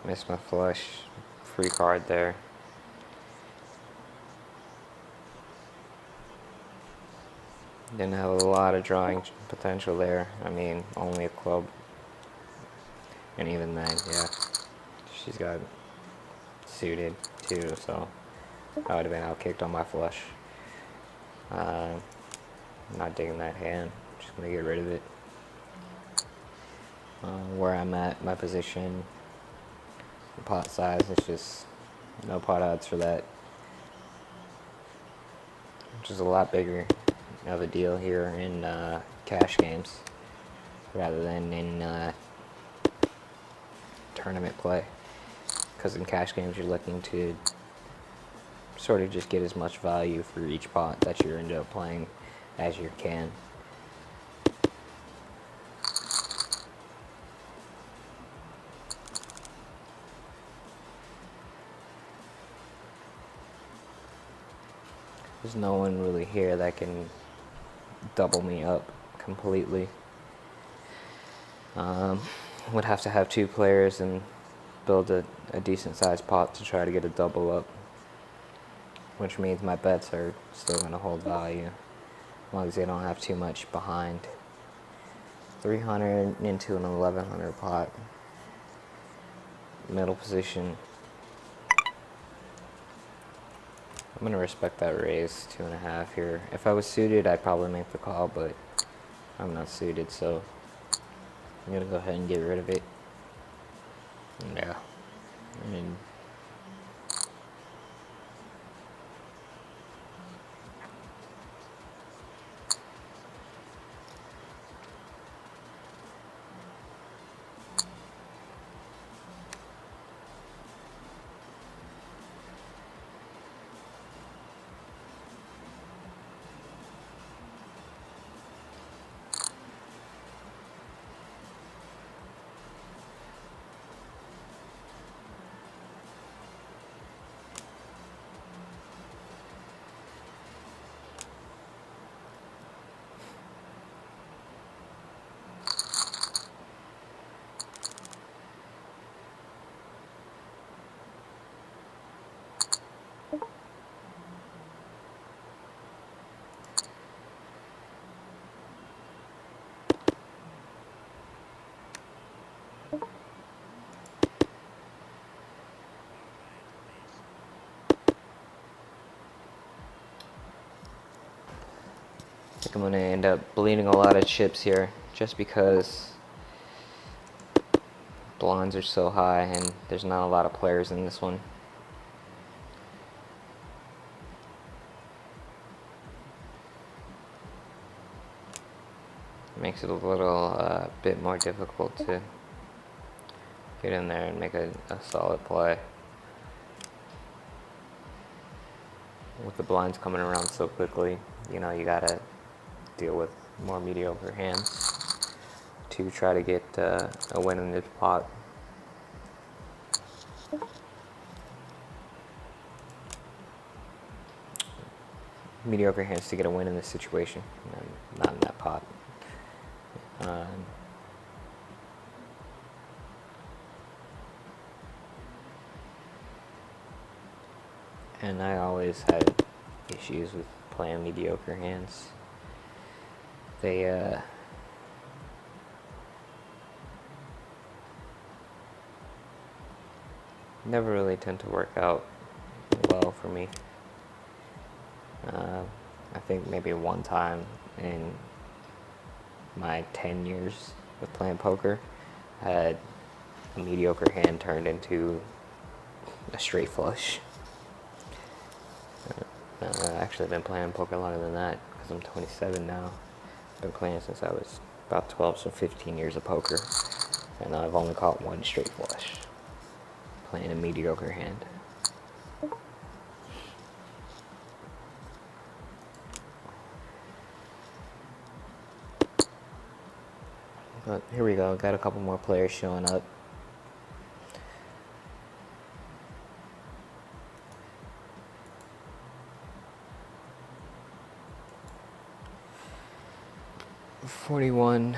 Missed my flush. Free card there. Didn't have a lot of drawing potential there. I mean, only a club. And even then, yeah. She's got suited too, so I would have been outkicked on my flush. Not digging that hand. Just gonna get rid of it. Where I'm at, my position, the pot size, it's just no pot odds for that. which is a lot bigger of a deal here in cash games rather than in tournament play. Because in cash games, you're looking to sort of just get as much value for each pot that you end up playing as you can. There's no one really here that can double me up completely. Would have to have 2 players and build a decent sized pot to try to get a double up, which means my bets are still going to hold value as long as they don't have too much behind. 300 into an 1100 pot. Middle position. I'm going to respect that raise, 2.5 here. If I was suited, I'd probably make the call, but I'm not suited, so I'm going to go ahead and get rid of it. Yeah. I mean, I think I'm going to end up bleeding a lot of chips here just because blinds are so high and there's not a lot of players in this one. It makes it a little bit more difficult to get in there and make a solid play. With the blinds coming around so quickly, you know, you gotta deal with more mediocre hands to try to get a win in this pot. Mediocre hands to get a win in this situation, not in that pot. And I always had issues with playing mediocre hands. They never really tend to work out well for me. I think maybe one time in my 10 years with playing poker, I had a mediocre hand turned into a straight flush. Actually, I've been playing poker longer than that because I'm 27 now. I've been playing since I was about 12, so 15 years of poker. And I've only caught one straight flush playing a mediocre hand. But here we go, got a couple more players showing up. "41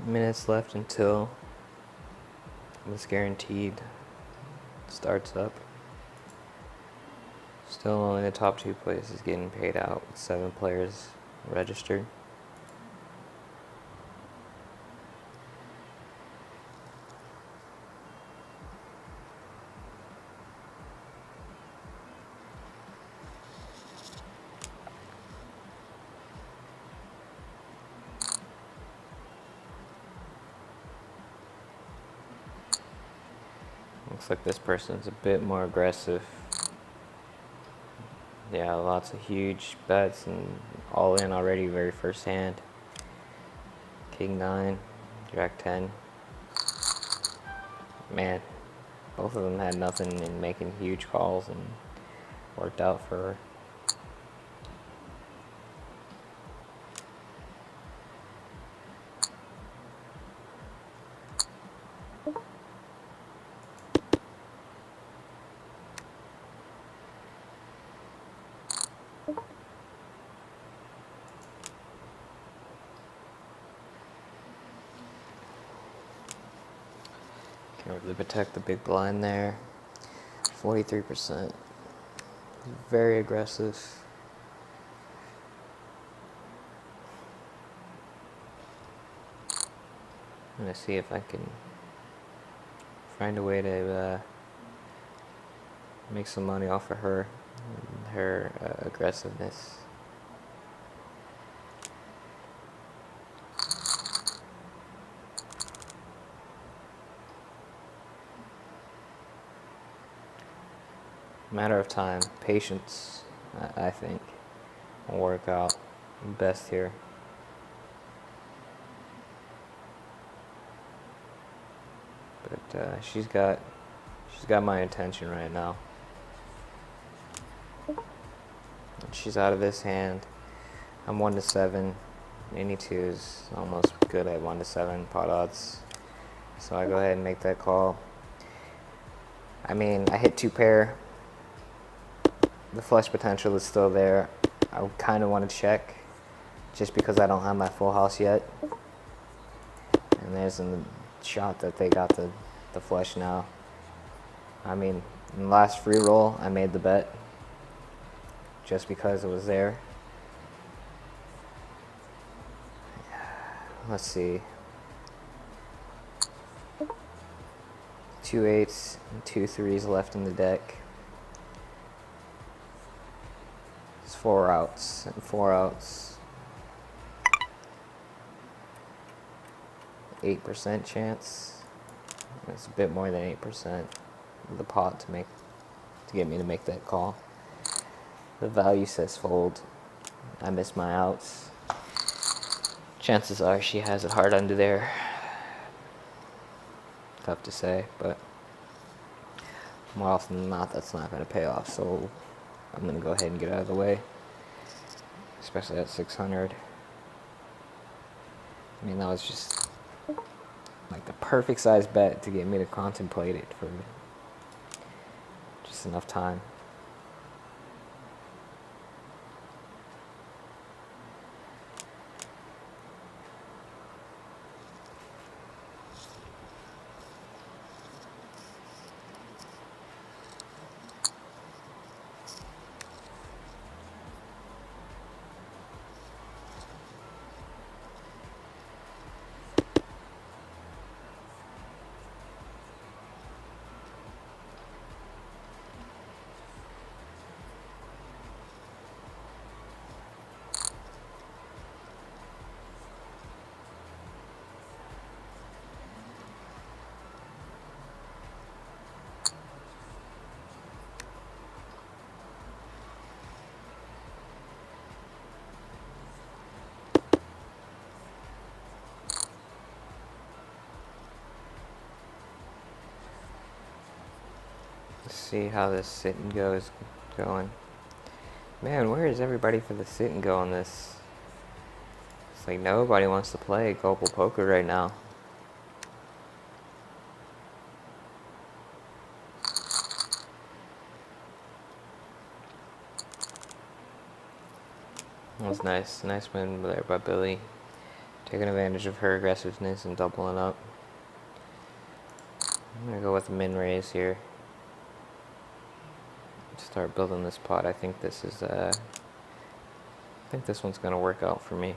minutes left until this guaranteed starts up. Still only the top 2 places getting paid out with 7 players registered. Looks like this person's a bit more aggressive. Yeah, lots of huge bets and all in already very first hand. King 9, Jack 10. Man, both of them had nothing in making huge calls and worked out for her. Can't really protect the big blind there. 43%. Very aggressive. I'm gonna see if I can find a way to make some money off of her and her aggressiveness. Matter of time, patience, I think, will work out best here. But she's got my attention right now. She's out of this hand. I'm 1-7. Any 2 is almost good at 1-7 pot odds. So I go ahead and make that call. I mean, I hit 2 pair. The flush potential is still there. I kind of want to check just because I don't have my full house yet. And there's a shot that they got the flush now. I mean, in the last free roll, I made the bet just because it was there. Let's see. 2 8s and 2 3s left in the deck. It's 4 outs and 4 outs. 8% chance. It's a bit more than 8% of the pot to get me to make that call. The value says fold. I miss my outs. Chances are she has it hard under there. Tough to say, but more often than not, that's not going to pay off. So I'm going to go ahead and get out of the way, especially at 600. I mean, that was just like the perfect size bet to get me to contemplate it for just enough time. Let's see how this sit and go is going. Man, where is everybody for the sit and go on this? It's like nobody wants to play global poker right now. That was nice. Nice win there by Billy. Taking advantage of her aggressiveness and doubling up. I'm going to go with a min raise here. Start building this pot. I think this one's going to work out for me.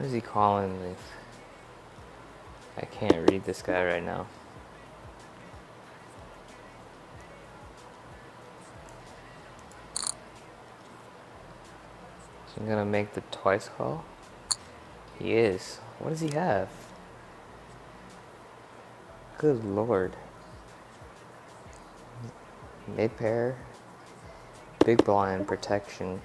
is he calling me? I can't read this guy right now. So I'm gonna make the twice call. He is. What does he have? Good lord. Mid pair. Big blind protection.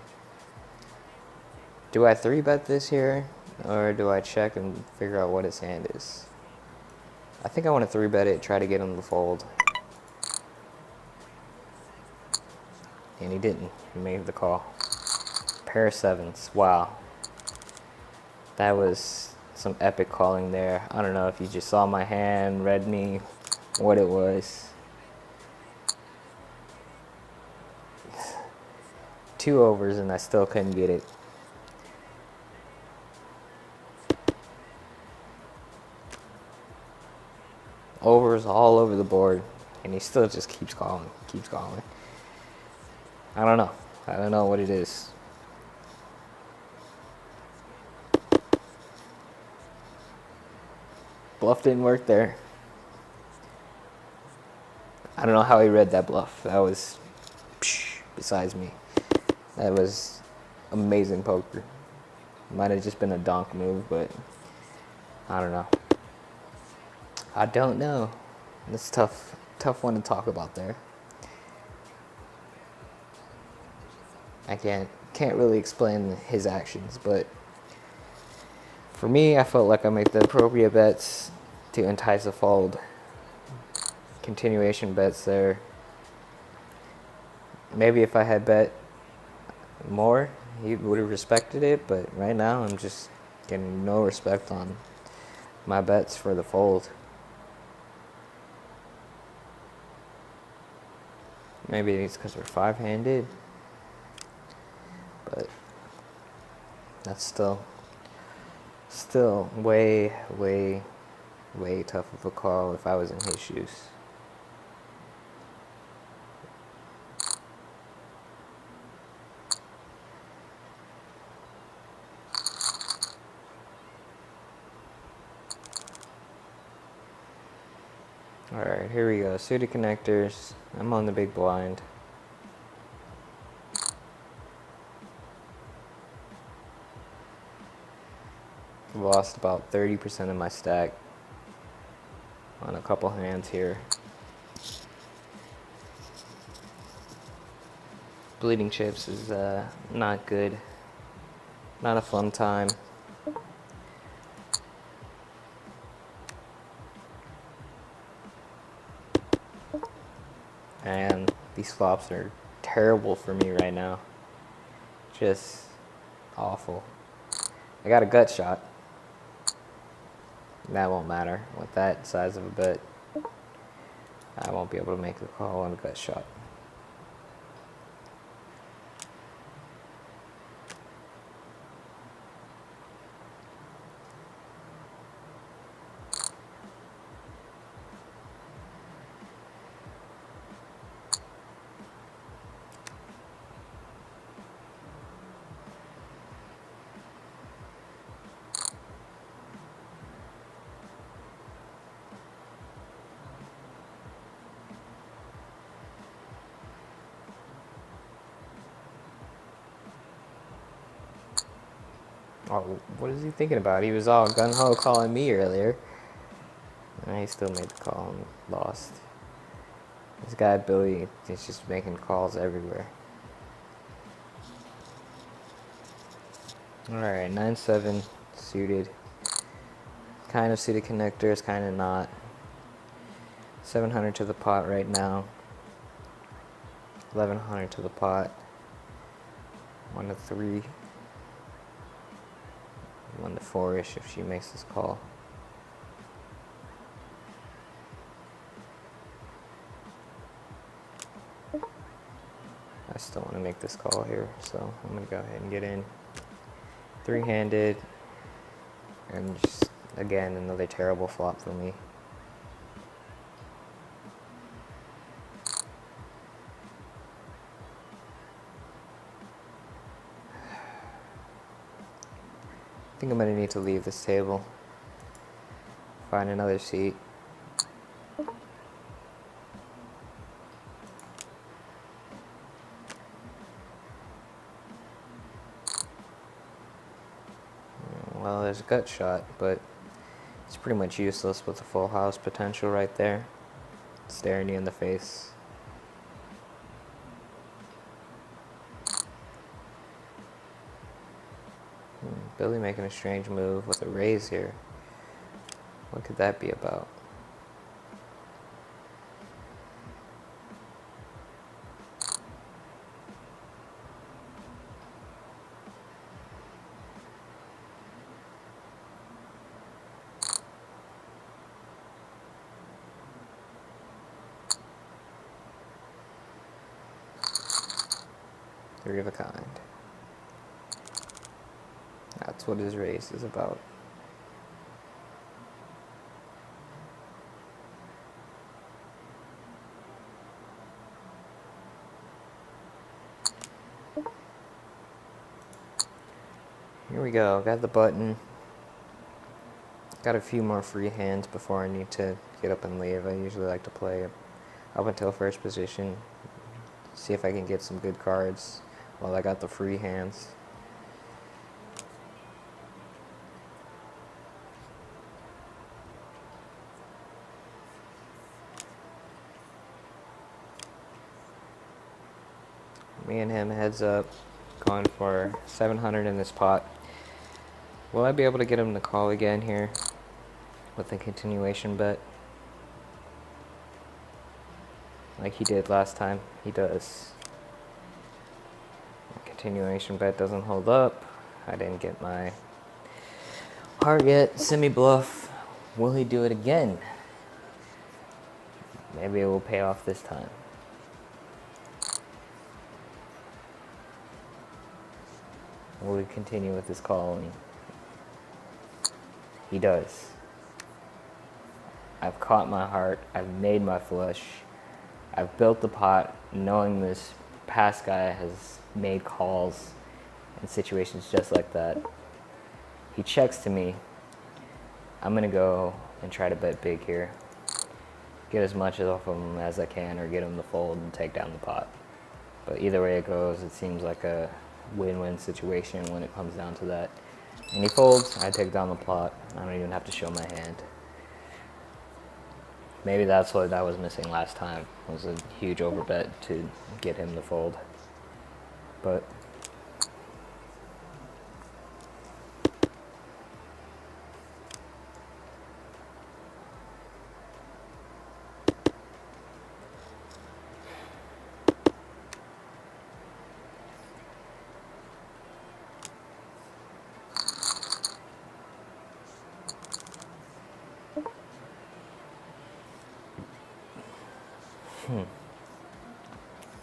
Do I 3-bet this here? Or do I check and figure out what his hand is? I think I want to 3-bet it, try to get him to fold. And he didn't. He made the call. Pair of sevens. Wow. That was some epic calling there. I don't know if you just saw my hand, read me, what it was. 2 overs and I still couldn't get it. Overs all over the board, and he still just keeps calling, keeps calling. I don't know. I don't know what it is. Bluff didn't work there. I don't know how he read that bluff. That was besides me. That was amazing poker. Might have just been a donk move, but I don't know. I don't know. It's tough one to talk about there. I can't really explain his actions, but for me, I felt like I made the appropriate bets to entice a fold. Continuation bets there. Maybe if I had bet more, he would have respected it, but right now I'm just getting no respect on my bets for the fold. Maybe it's because we're 5-handed, but that's still way tough of a call if I was in his shoes. Alright, here we go. Suited connectors. I'm on the big blind. Lost about 30% of my stack on a couple hands here. Bleeding chips is not good. Not a fun time. And these flops are terrible for me right now. Just awful. I got a gut shot. That won't matter. With that size of a bet, I won't be able to make the call on a gut shot. Oh, what is he thinking about? He was all gung-ho calling me earlier. And he still made the call and lost. This guy, Billy, is just making calls everywhere. Alright, 9-7 suited. Kind of suited connectors, kind of not. 700 to the pot right now. 1100 to the pot. 1 to 3. 1 to 4-ish if she makes this call. I still want to make this call here, so I'm going to go ahead and get in. 3-handed. And just, again, another terrible flop for me. I think I'm gonna need to leave this table. Find another seat. Well, there's a gut shot, but it's pretty much useless with the full house potential right there. Staring you in the face. Billy making a strange move with a raise here. What could that be about? Three of a kind. That's what his race is about. Here we go, got the button. Got a few more free hands before I need to get up and leave. I usually like to play up until first position. See if I can get some good cards while I got the free hands. Me and him heads up, going for 700 in this pot. Will I be able to get him to call again here with a continuation bet? Like he did last time, he does. Continuation bet doesn't hold up. I didn't get my heart yet. Semi-bluff. Will he do it again? Maybe it will pay off this time. Will he continue with his calling? He does. I've caught my heart. I've made my flush. I've built the pot knowing this past guy has made calls in situations just like that. He checks to me. I'm going to go and try to bet big here. Get as much off of him as I can or get him to fold and take down the pot. But either way it goes, it seems like a win-win situation when it comes down to that. And he folds, I take down the pot. I don't even have to show my hand. Maybe that's what I was missing last time, was a huge overbet to get him to fold. But Hmm.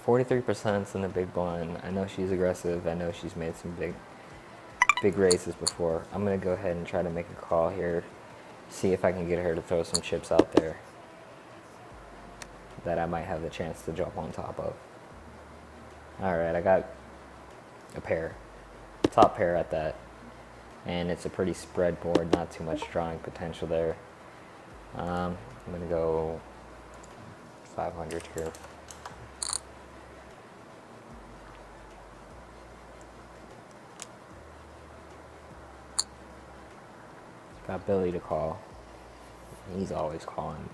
43% in the big blind. I know she's aggressive. I know she's made some big raises before. I'm going to go ahead and try to make a call here. See if I can get her to throw some chips out there that I might have the chance to jump on top of. Alright, I got a pair. Top pair at that. And it's a pretty spread board. Not too much drawing potential there. I'm going to go 500 here. Got Billy to call. He's always calling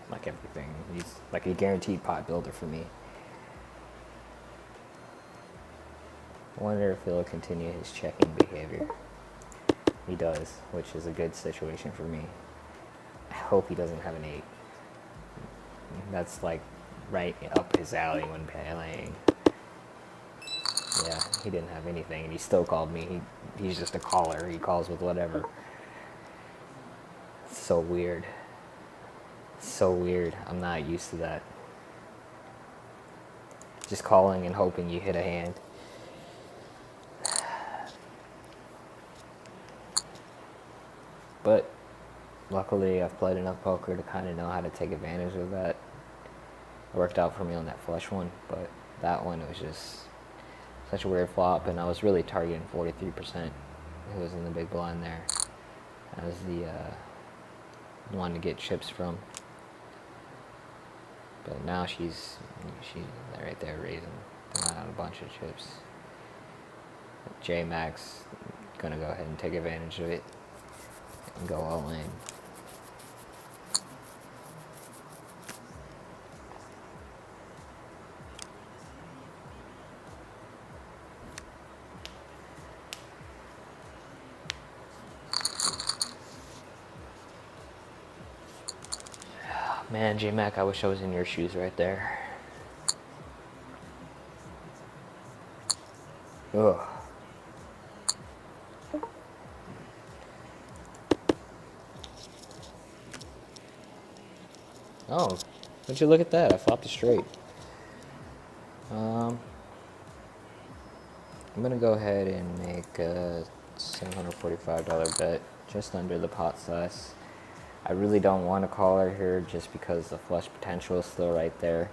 like everything. He's like a guaranteed pot builder for me. I wonder if he'll continue his checking behavior. He does, which is a good situation for me. I hope he doesn't have an 8. That's like right up his alley when playing. Yeah, he didn't have anything and he still called me. He's just a caller. He calls with whatever. It's so weird. So weird. I'm not used to that. Just calling and hoping you hit a hand. But luckily I've played enough poker to kind of know how to take advantage of that. It worked out for me on that flush one, but that one was just such a weird flop, and I was really targeting 43%. who was in the big blind there. That was the one to get chips from. But now she's right there raising out a bunch of chips. J-Max gonna go ahead and take advantage of it and go all in. Man, J-Mac, I wish I was in your shoes right there. Ugh. Oh, would you look at that? I flopped it straight. I'm gonna go ahead and make a $745 bet, just under the pot size. I really don't want to call her here just because the flush potential is still right there.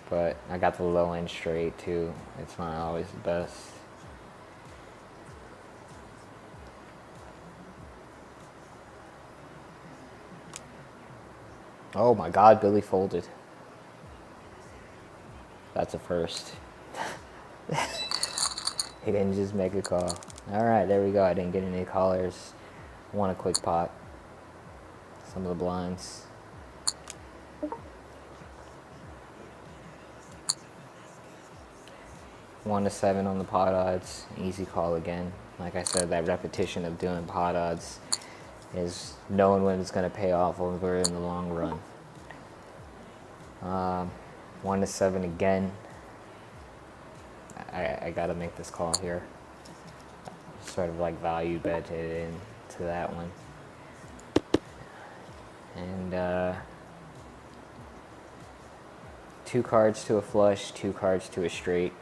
But I got the low end straight too. It's not always the best. Oh my God, Billy folded. That's a first. He didn't just make a call. All right, there we go. I didn't get any callers. Want a quick pot. Some of the blinds. One to 7 on the pot odds. Easy call again. Like I said, that repetition of doing pot odds is knowing when it's going to pay off over in the long run. 1 to 7 again. I got to make this call here. Sort of like value bet it into that one. And 2 cards to a flush, 2 cards to a straight.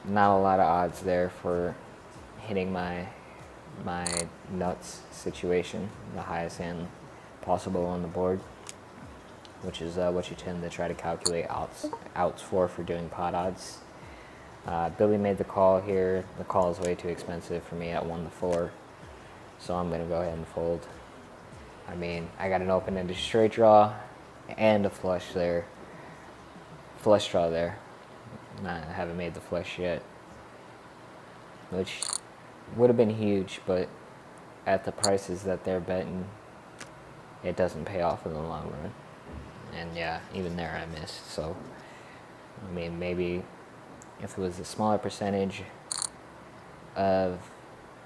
Not a lot of odds there for hitting my nuts situation, the highest hand possible on the board, which is what you tend to try to calculate outs for doing pot odds. Billy made the call here. The call is way too expensive for me at 1 to 4, so I'm gonna go ahead and fold. I mean, I got an open-ended straight draw and a flush there. Flush draw there. I haven't made the flush yet, which would have been huge, but at the prices that they're betting, it doesn't pay off in the long run. And yeah, even there I missed. So, I mean, maybe if it was a smaller percentage of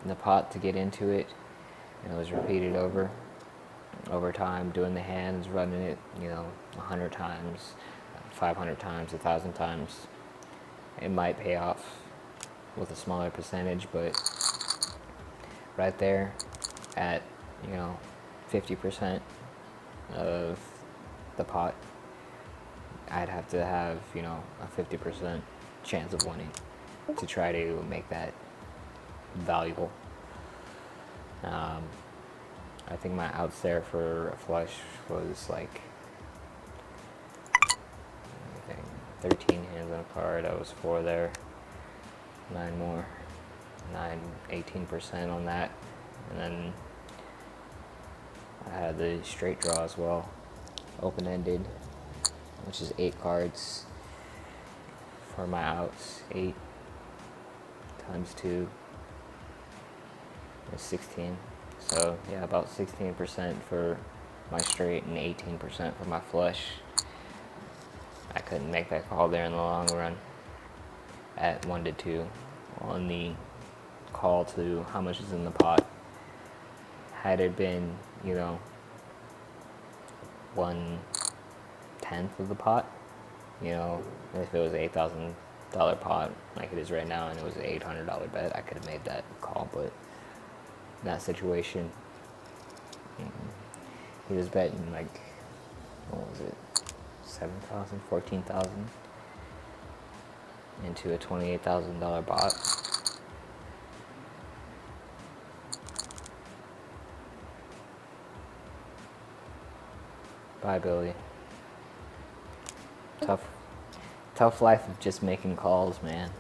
the pot to get into it, and it was repeated over time, doing the hands, running it, 100 times, 500 times, 1,000 times, it might pay off with a smaller percentage. But right there at 50% of the pot, I'd have to have a 50% chance of winning to try to make that valuable. I think my outs there for a flush was like 13 hands on a card. I was 4 there, 9 more, 18% on that, and then I had the straight draw as well, open-ended, which is 8 cards for my outs. 8 times 2 is 16. So yeah, about 16% for my straight and 18% for my flush. I couldn't make that call there in the long run at 1 to 2 on the call to how much is in the pot. Had it been 1/10 of the pot, if it was an $8,000 pot like it is right now and it was an $800 bet, I could have made that call. But in that situation, he was betting like, what was it, 7,000, 14,000 into a $28,000 bot. Bye, Billy. Tough life of just making calls, man.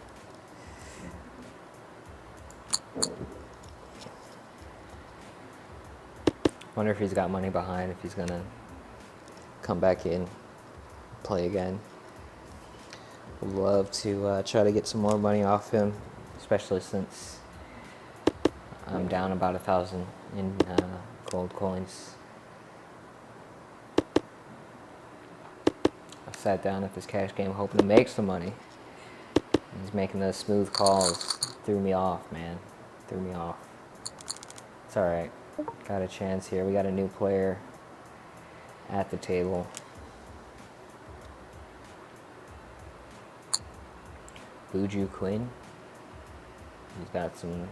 Wonder if he's got money behind, if he's gonna come back in, play again. Would love to try to get some more money off him, especially since I'm down about 1,000 in gold coins. I sat down at this cash game hoping to make some money. He's making those smooth calls. Threw me off, man. Threw me off. It's alright. Got a chance here. We got a new player at the table. Buju Quinn. He's got some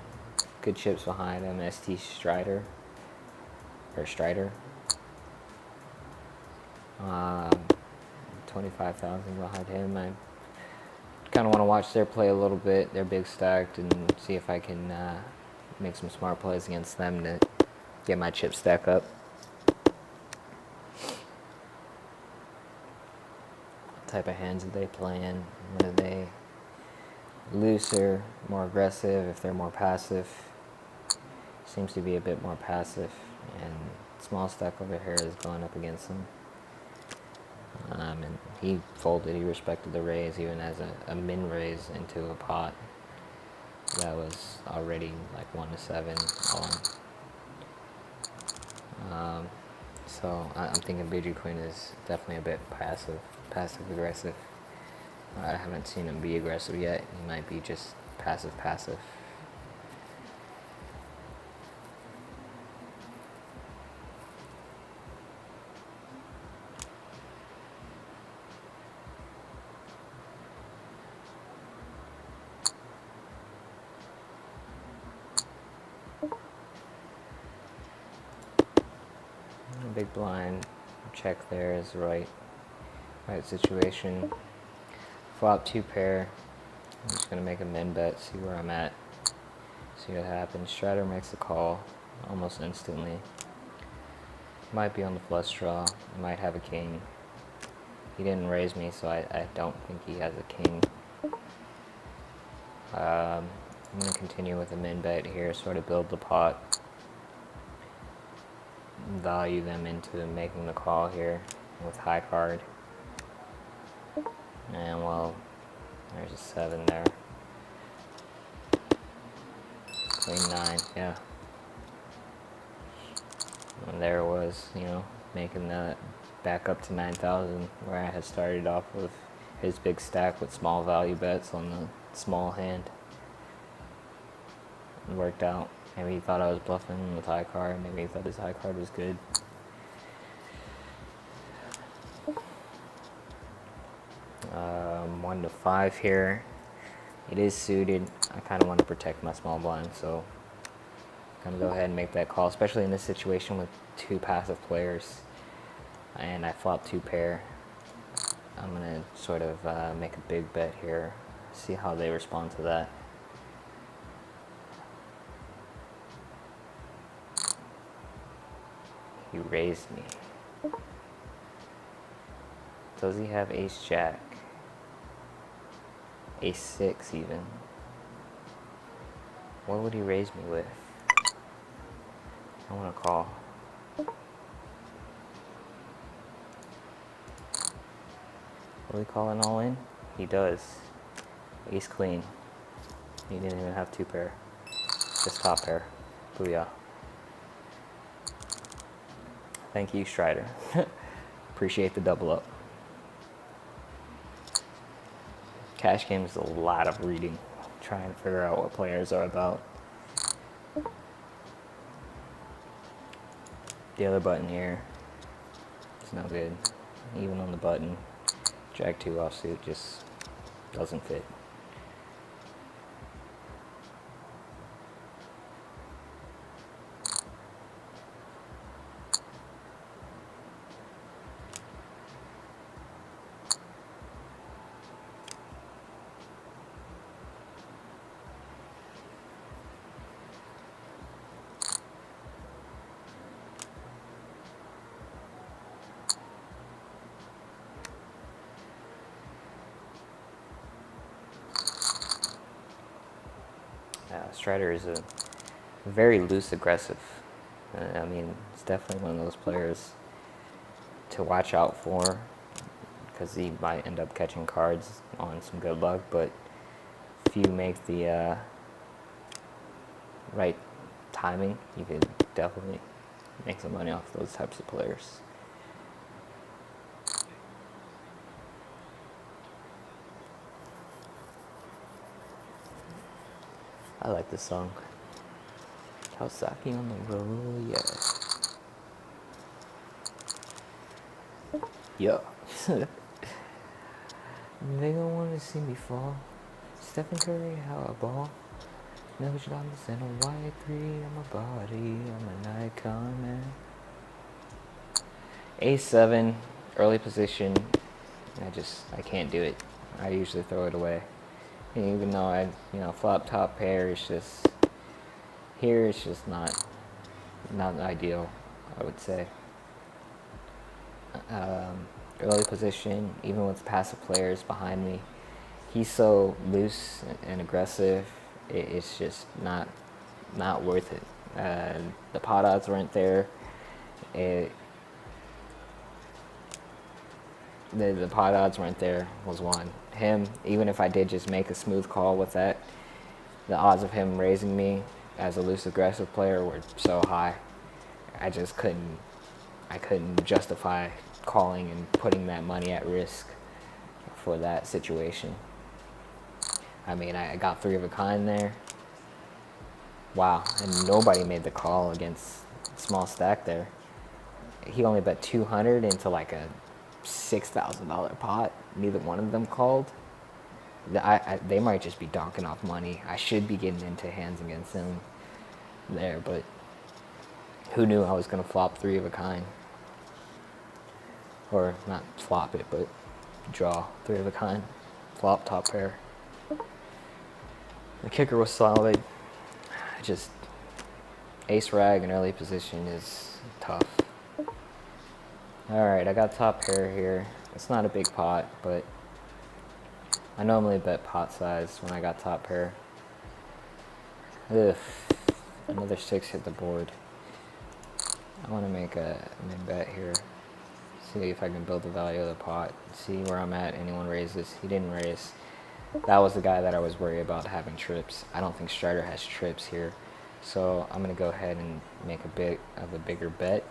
good chips behind him. ST Strider. Or Strider. 25,000 behind him. I kind of want to watch their play a little bit. They're big stacked, and see if I can make some smart plays against them to get my chip stack up. What type of hands are they playing? What are they? Looser, more aggressive? If they're more passive, seems to be a bit more passive. And small stack over here is going up against them. And he folded. He respected the raise, even as a min raise into a pot that was already like 1-7 on. So I'm thinking Buju Quinn is definitely a bit passive aggressive. I haven't seen him be aggressive yet. He might be just passive. Big blind check there is the right situation. Flop 2 pair. I'm just gonna make a min bet, see where I'm at, see what happens. Strider makes a call almost instantly. Might be on the flush draw. Might have a king. He didn't raise me, so I don't think he has a king. I'm gonna continue with a min bet here, sort of build the pot. Value them into making the call here with high card. And well, there's a 7 there. Queen 9, yeah. And there it was, making that back up to 9,000, where I had started off with his big stack with small value bets on the small hand. It worked out. Maybe he thought I was bluffing with high card. Maybe he thought his high card was good. One to 5 here. It is suited. I kind of want to protect my small blind, so I'm going to go ahead and make that call, especially in this situation with 2 passive players. And I flop 2 pair. I'm going to sort of make a big bet here, see how they respond to that. He raised me. Does he have ace jack? Ace 6 even. What would he raise me with? I want to call. Will he call an all in? He does. Ace queen. He didn't even have 2 pair. Just top pair. Booyah. Thank you, Strider. Appreciate the double up. Cash game is a lot of reading, trying to figure out what players are about. The other button here is no good. Even on the button, Jack 2 offsuit just doesn't fit. Strider is a very loose aggressive. I mean, it's definitely one of those players to watch out for because he might end up catching cards on some good luck, but if you make the right timing, you could definitely make some money off those types of players. I like this song. Kawasaki on the roll, yeah. Yeah. They don't want to see me fall. Stephen Curry, how I ball. No diamonds and a white 3 on my body. I'm an icon, man. A7, early position. I can't do it. I usually throw it away. And even though flop top pair is just, here it's just not ideal, I would say. Early position, even with passive players behind me, he's so loose and aggressive, it's just not worth it. The pot odds weren't there. The pot odds weren't there was one. Him, even if I did just make a smooth call with that, the odds of him raising me as a loose aggressive player were so high. I just couldn't justify calling and putting that money at risk for that situation. I mean, I got 3 of a kind there. Wow, and nobody made the call against small stack there. He only bet 200 into like a $6,000 pot. Neither one of them called. They might just be donking off money. I should be getting into hands against them there, but who knew I was going to flop 3 of a kind? Or not flop it, but draw 3 of a kind. Flop top pair. The kicker was solid. Just ace rag in early position is tough. Alright, I got top pair here. It's not a big pot, but I normally bet pot size when I got top pair. Ugh, another 6 hit the board. I want to make a mid bet here. See if I can build the value of the pot. See where I'm at. Anyone raises? He didn't raise. That was the guy that I was worried about having trips. I don't think Strider has trips here. So I'm going to go ahead and make a bit of a bigger bet.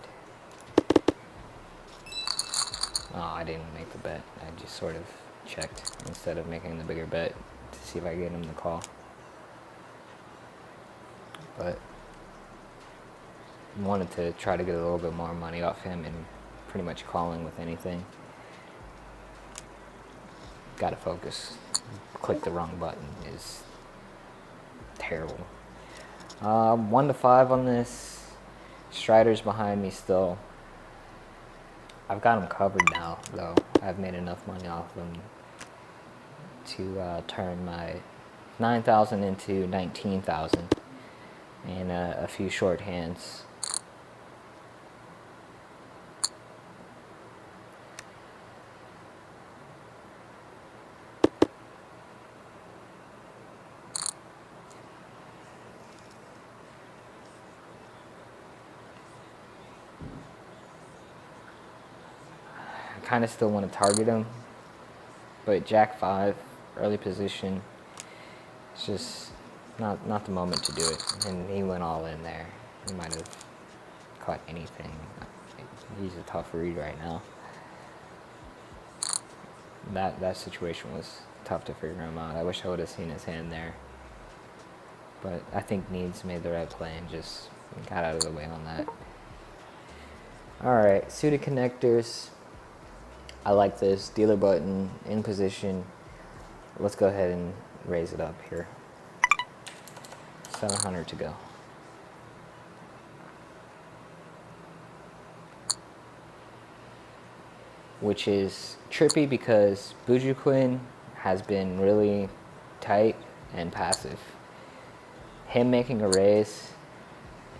Oh, I didn't make the bet. I just sort of checked instead of making the bigger bet to see if I get him to call. But I wanted to try to get a little bit more money off him and pretty much calling with anything. Gotta focus. Click the wrong button is terrible. 1 to 5 on this. Strider's behind me still. I've got him covered now, though. I've made enough money off him to turn my 9,000 into 19,000 and a few short hands. Kind of still want to target him, but Jack 5 early position, it's just not the moment to do it. And he went all in there. He might have caught anything. He's a tough read right now. That situation was tough to figure him out. I wish I would have seen his hand there, but I think Needs made the right play and just got out of the way on that. Alright, suited connectors. I like this. Dealer button in position. Let's go ahead and raise it up here. 700 to go. Which is trippy because Buju Quinn has been really tight and passive. Him making a raise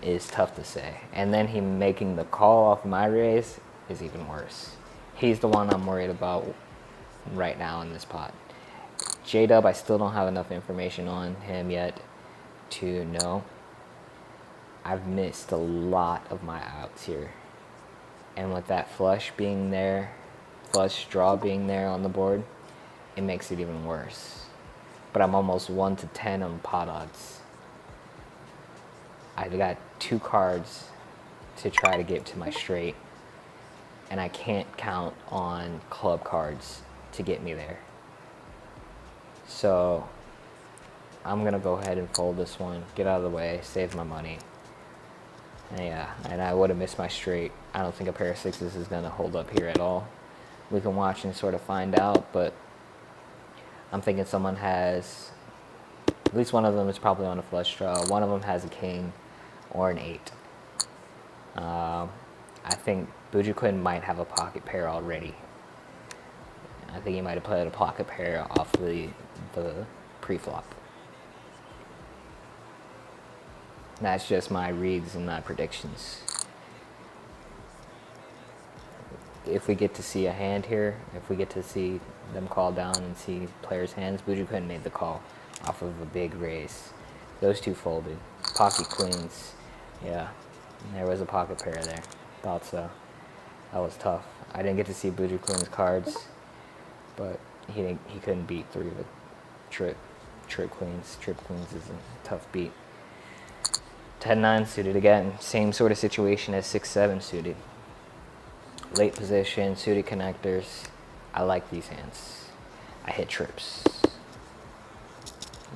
is tough to say. And then him making the call off my raise is even worse. He's the one I'm worried about right now in this pot. J-Dub, I still don't have enough information on him yet to know I've missed a lot of my outs here. And with that flush being there, flush draw being there on the board, it makes it even worse. But I'm almost 1 to 10 on pot odds. I've got 2 cards to try to get to my straight, and I can't count on club cards to get me there. So I'm gonna go ahead and fold this one, get out of the way, save my money. And yeah, and I would have missed my straight. I don't think a pair of sixes is gonna hold up here at all. We can watch and sort of find out, but I'm thinking someone has, at least one of them is probably on a flush draw. One of them has a king or an 8. I think Buju Quinn might have a pocket pair already. I think he might have played a pocket pair off the pre-flop. That's just my reads and my predictions. If we get to see a hand here, if we get to see them call down and see players' hands, Buju Quinn made the call off of a big raise. Those 2 folded. Pocket queens. Yeah, there was a pocket pair there. Thought so. That was tough. I didn't get to see Buju Quinn's cards, but he couldn't beat 3 of the trip queens. Trip queens is a tough beat. 10-9 suited again. Same sort of situation as 6-7 suited. Late position, suited connectors. I like these hands. I hit trips.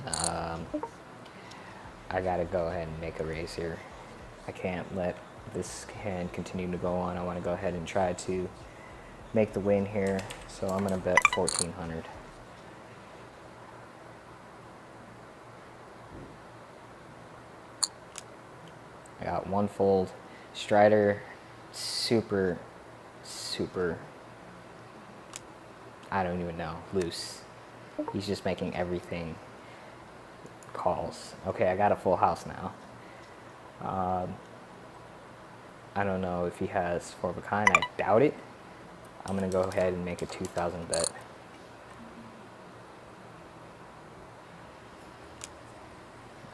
I gotta go ahead and make a raise here. I can't let this hand continue to go on. I want to go ahead and try to make the win here. So I'm gonna bet 1,400. I got 1 fold. Strider, super, I don't even know, loose. He's just making everything calls. Okay, I got a full house now. I don't know if he has 4 of a kind. I doubt it. I'm going to go ahead and make a 2,000 bet.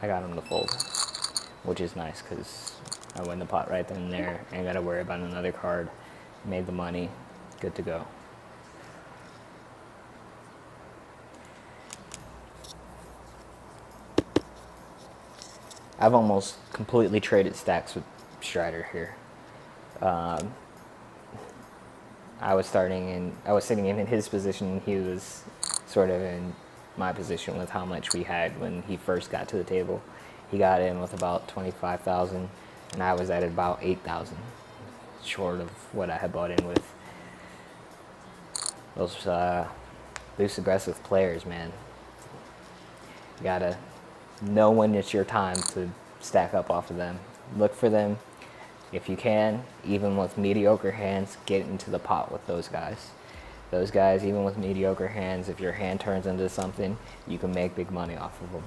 I got him to fold, which is nice because I win the pot right then and there. Ain't got to worry about another card. Made the money. Good to go. I've almost completely traded stacks with Strider here. I was sitting in his position, and he was sort of in my position with how much we had when he first got to the table. He got in with about 25,000, and I was at about 8,000, short of what I had bought in with. Those loose aggressive players, man. You gotta know when it's your time to stack up off of them. Look for them. If you can, even with mediocre hands, get into the pot with those guys. Those guys, even with mediocre hands, if your hand turns into something, you can make big money off of them.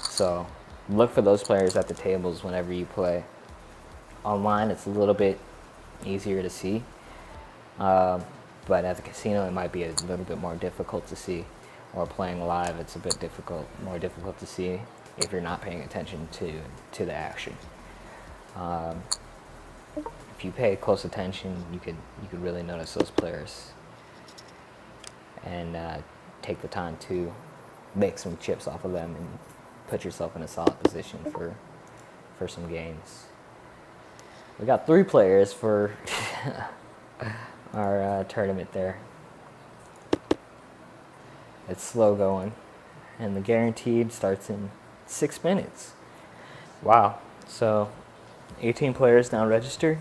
So look for those players at the tables whenever you play. Online, it's a little bit easier to see. But at the casino, it might be a little bit more difficult to see. Or playing live, it's a bit more difficult to see if you're not paying attention to the action. If you pay close attention, you could really notice those players and take the time to make some chips off of them and put yourself in a solid position for some gains. We got 3 players for our tournament there. It's slow going, and the guaranteed starts in 6 minutes. Wow. So 18 players now registered,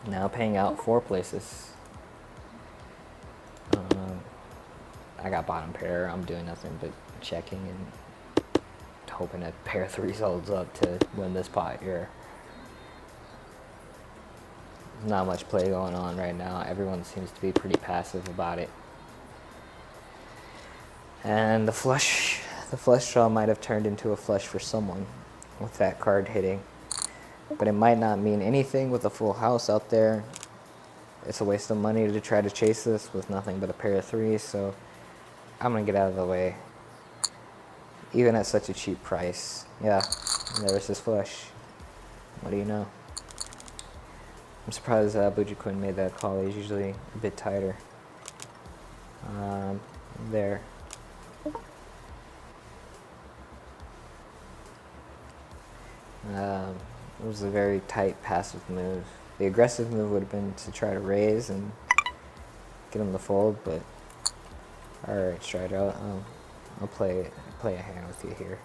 now paying out 4 places. I got bottom pair. I'm doing nothing but checking and hoping that pair 3s holds up to win this pot here. There's not much play going on right now. Everyone seems to be pretty passive about it. And the flush draw might have turned into a flush for someone with that card hitting. But it might not mean anything with a full house out there. It's a waste of money to try to chase this with nothing but a pair of 3s, so I'm going to get out of the way. even at such a cheap price. Yeah, there's his flush. What do you know? I'm surprised Buji Quinn made that call. He's usually a bit tighter. There. It was a very tight passive move. The aggressive move would have been to try to raise and get him to fold, but alright, Strider, I'll play a hand with you here.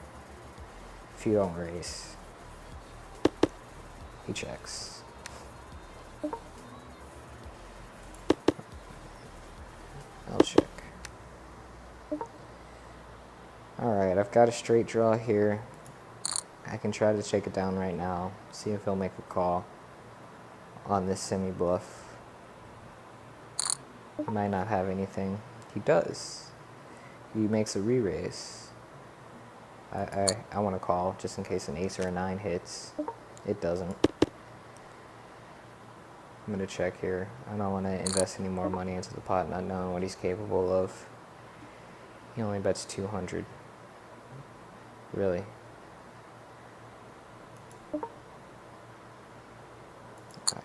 If you don't raise, he checks. I'll check. Alright, I've got a straight draw here. I can try to take it down right now, see if he'll make a call on this semi-bluff. He might not have anything. He does. He makes a re-raise. I want to call just in case an ace or a 9 hits. It doesn't. I'm going to check here. I don't want to invest any more money into the pot not knowing what he's capable of. He only bets 200. Really?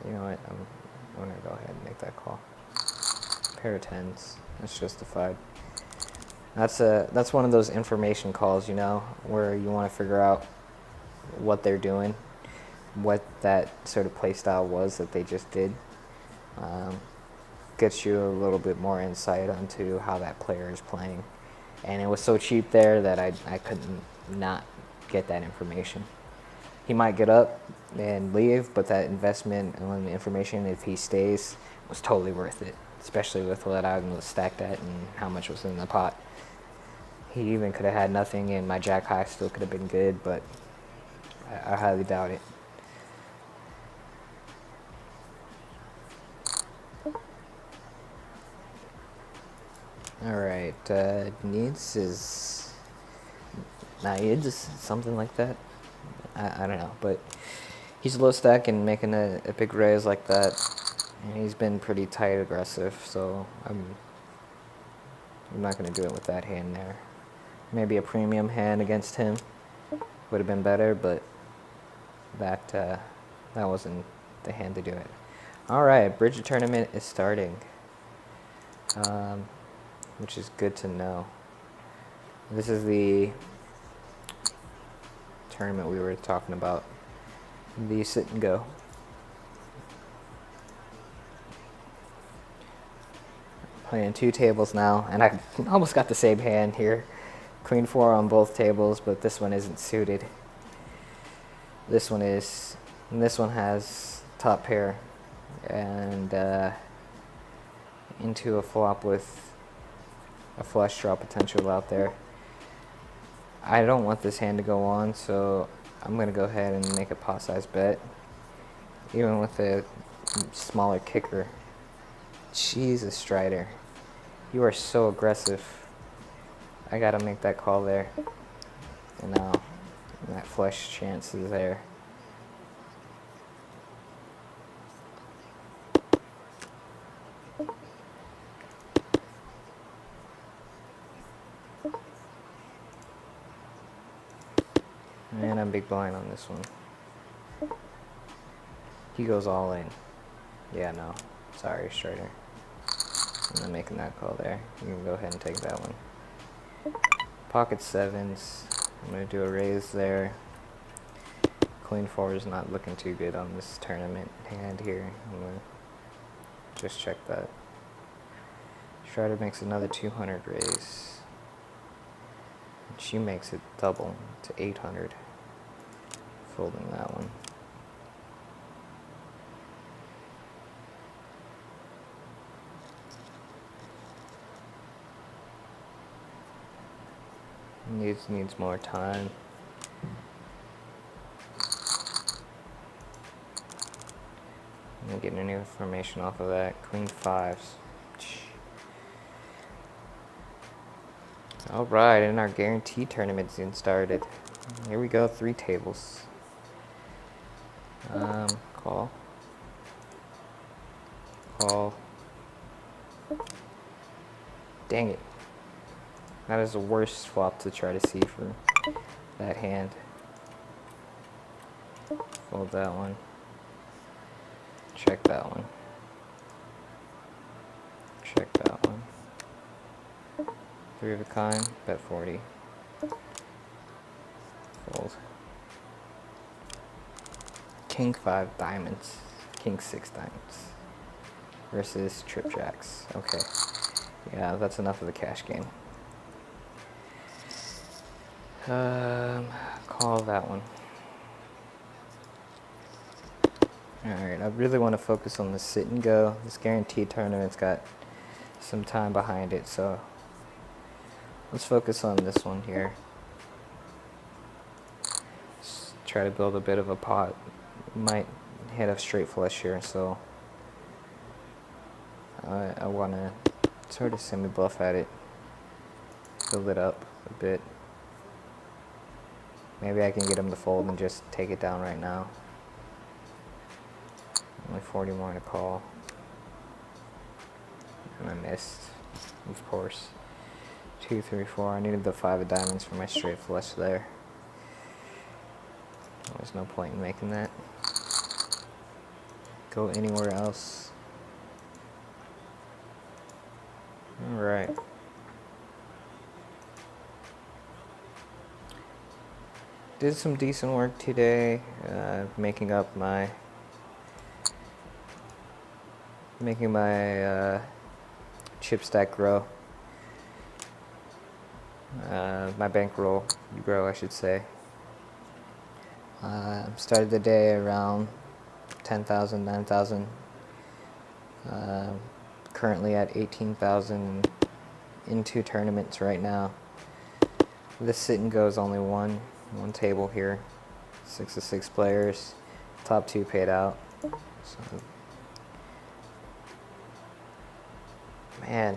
You know what? I'm going to go ahead and make that call. Pair of 10s. That's justified. That's one of those information calls, you know, where you want to figure out what they're doing, what that sort of play style was that they just did. Gets you a little bit more insight onto how that player is playing. And it was so cheap there that I couldn't not get that information. He might get up and leave, but that investment and the information, if he stays, was totally worth it, especially with what I was stacked at and how much was in the pot. He even could have had nothing, and my jack high still could have been good, but I highly doubt it. Alright, needs is naids, something like that. I don't know, but he's low stack and making a big raise like that, and he's been pretty tight aggressive, so I'm not going to do it with that hand there. Maybe a premium hand against him would have been better, but that wasn't the hand to do it. Alright, Bridget tournament is starting, which is good to know. This is the tournament we were talking about, the sit and go. Playing 2 tables now, and I almost got the same hand here. Queen 4 on both tables, but this one isn't suited. This one is, and this one has top pair, and into a flop with a flush draw potential out there. I don't want this hand to go on, so I'm going to go ahead and make a pot size bet, even with a smaller kicker. Jesus, Strider. You are so aggressive. I got to make that call there. And now that flush chance is there. And I'm big blind on this one. He goes all in. Yeah, no. Sorry, Strider. I'm not making that call there. You can go ahead and take that one. Pocket 7s. I'm going to do a raise there. Queen 4 is not looking too good on this tournament hand here. I'm going to just check that. Strider makes another 200 raise. And she makes it double to 800. Folding that one. Needs more time. I'm getting any information off of that. Queen 5s. Alright, and our guarantee tournament's getting started. Here we go, 3 tables. Call. Call. Dang it. That is the worst flop to try to see for that hand. Fold that one. Check that one. Check that one. 3 of a kind, bet 40. Fold. King 5 diamonds. King 6 diamonds. Versus trip jacks. Okay. Yeah, that's enough of the cash game. Call that one. Alright, I really want to focus on the sit and go. This guaranteed tournament's got some time behind it, so let's focus on this one here. Just try to build a bit of a pot. Might hit a straight flush here, so I want to sort of semi-bluff at it. Build it up a bit. Maybe I can get him to fold and just take it down right now. Only 40 more to call. And I missed, of course. 2, 3, 4. I needed the 5 of diamonds for my straight flush there. There's no point in making that. Go anywhere else. Alright. Did some decent work today, making my chip stack grow. My bankroll grow, I should say. Started the day around 10,000, 9,000. Currently at 18,000 in 2 tournaments right now. This sit and go is only one table here. 6 of 6 players. Top 2 paid out. So, man,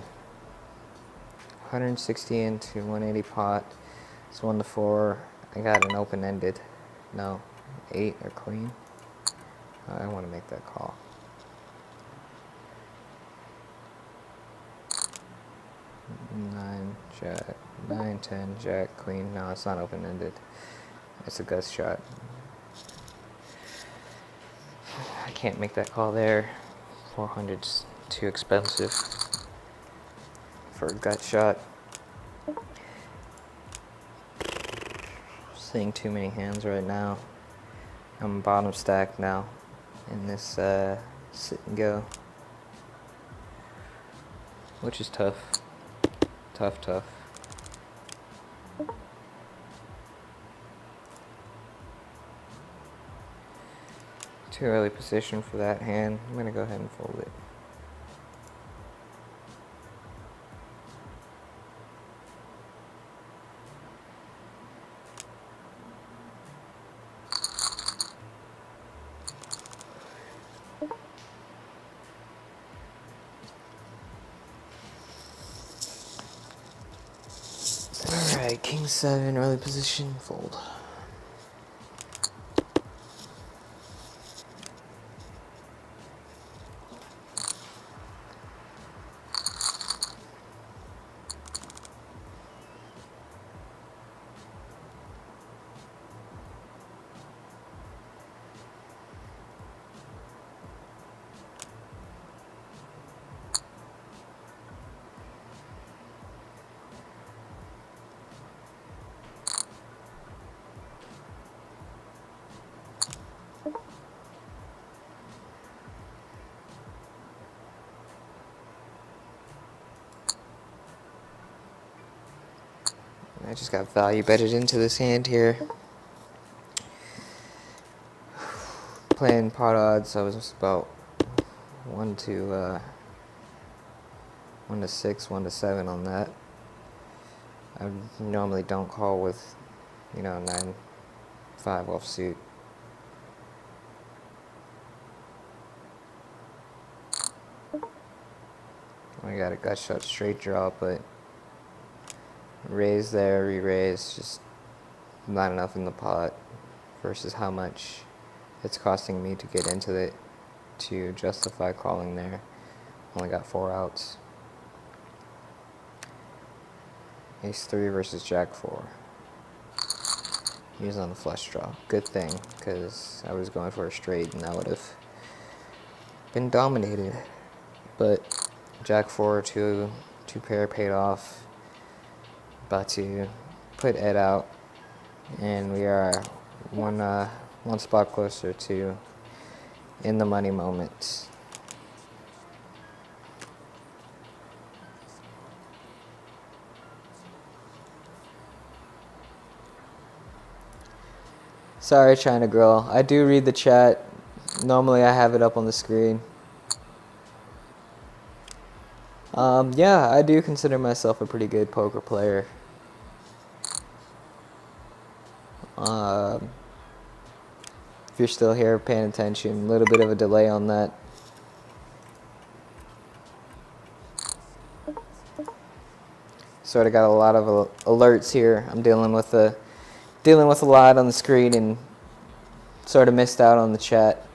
160 into 180 pot. It's 1 to 4. I got an open-ended. No, 8 or queen. I want to make that call. 9, jack, 9, 10, jack, queen. No, it's not open-ended. It's a gut shot. I can't make that call there. 400's too expensive for a gut shot. Seeing too many hands right now. I'm bottom stack now in this sit and go, which is tough. Tough. Too early position for that hand. I'm gonna go ahead and fold it. Alright, king 7, early position, fold. I just got value betted into this hand here. Playing pot odds, I was about 1 to 6, 1 to 7 on that. I normally don't call with, 9-5 offsuit. I got a gut shot straight draw, but raise there, re-raise, just not enough in the pot versus how much it's costing me to get into it to justify calling there. Only got 4 outs. Ace 3 versus Jack 4. He was on the flush draw. Good thing, because I was going for a straight and I would have been dominated. But Jack 4, two pair paid off. About to put Ed out, and we are one spot closer to in the money moment. Sorry, China Girl. I do read the chat. Normally I have it up on the screen. Yeah, I do consider myself a pretty good poker player. If you're still here paying attention, a little bit of a delay on that. Sort of got a lot of alerts here. I'm dealing with a lot on the screen and sort of missed out on the chat.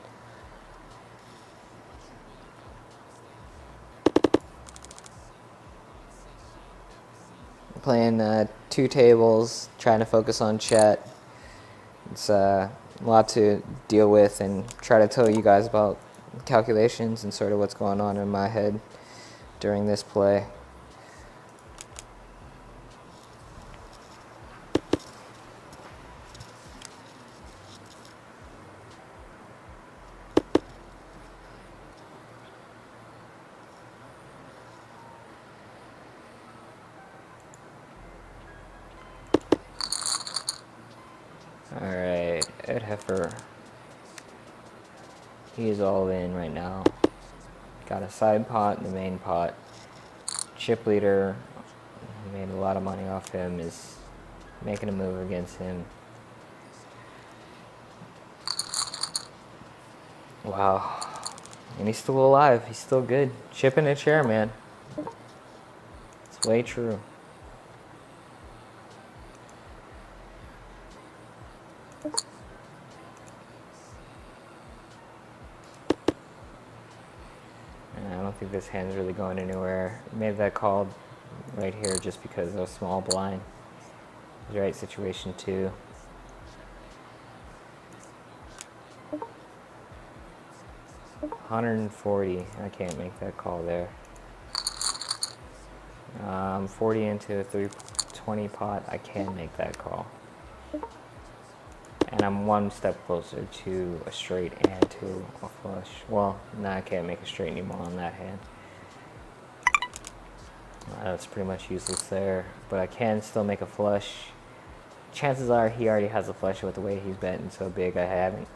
Playing 2 tables, trying to focus on chat. It's a lot to deal with and try to tell you guys about calculations and sort of what's going on in my head during this play. Alright, Ed Heifer. He is all in right now. Got a side pot and the main pot. Chip leader, made a lot of money off him, is making a move against him. Wow. And he's still alive. He's still good. Chipping a chair, man. It's way true. And I don't think this hand's really going anywhere. Made that call right here just because of a small blind. The right situation too. $140. I can't make that call there. 40 into a 320 pot. I can make that call. And I'm one step closer to a straight and to a flush. Well, no, I can't make a straight anymore on that hand. That's pretty much useless there. But I can still make a flush. Chances are he already has a flush with the way he's betting so big. I haven't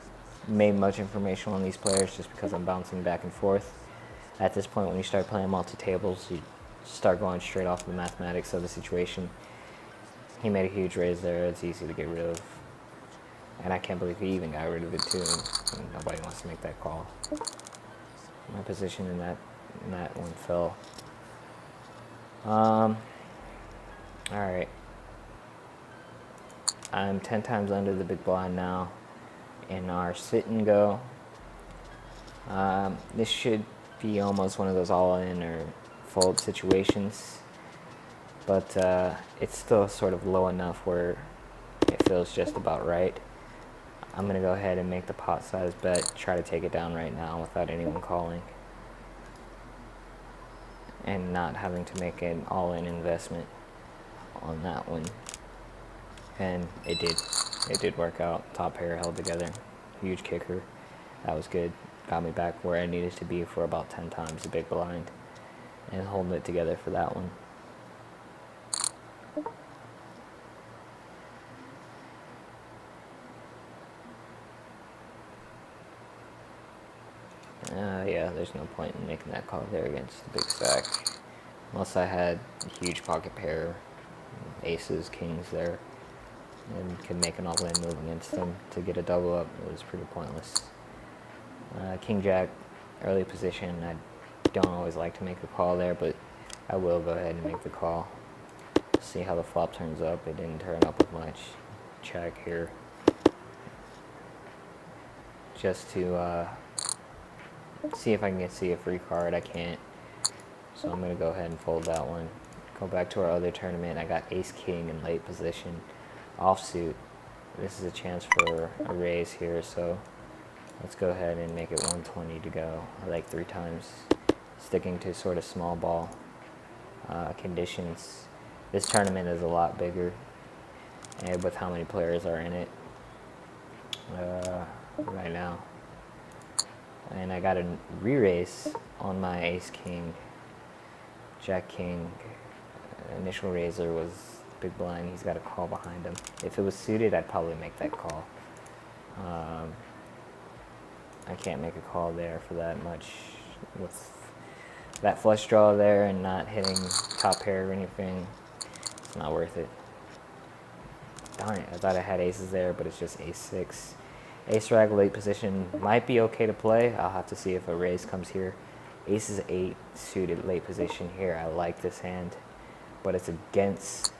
made much information on these players just because I'm bouncing back and forth. At this point, when you start playing multi-tables, you start going straight off the mathematics of the situation. He made a huge raise there. It's easy to get rid of. And I can't believe he even got rid of it too. And nobody wants to make that call. My position in that one fell. Alright. I'm 10 times under the big blind now in our sit and go. This should be almost one of those all-in or fold situations. But it's still sort of low enough where it feels just about right. I'm going to go ahead and make the pot size bet, try to take it down right now without anyone calling. And not having to make an all-in investment on that one. And it did work out. Top pair held together. Huge kicker. That was good. Got me back where I needed to be for about 10 times the big blind. And holding it together for that one. Yeah, there's no point in making that call there against the big stack. Unless I had a huge pocket pair, aces, kings there, and could make an all-in move against them to get a double up. It was pretty pointless. King Jack, early position. I don't always like to make a call there, but I will go ahead and make the call. See how the flop turns up. It didn't turn up with much. Check here. Just to see if I can see a free card. I can't. So I'm going to go ahead and fold that one. Go back to our other tournament. I got ace king in late position. Offsuit. this is a chance for a raise here, so let's go ahead and make it 120 to go. I like 3 times. Sticking to sort of small ball conditions. This tournament is a lot bigger, and with how many players are in it right now. And I got a re-raise on my ace king, jack king. Initial raiser was big blind. He's got a call behind him. If it was suited, I'd probably make that call. I can't make a call there for that much with that flush draw there and not hitting top pair or anything. It's not worth it. Darn it, I thought I had aces there, but it's just ace 6. Ace rag late position might be okay to play. I'll have to see if a raise comes here. Ace is 8 suited late position here. I like this hand, but it's against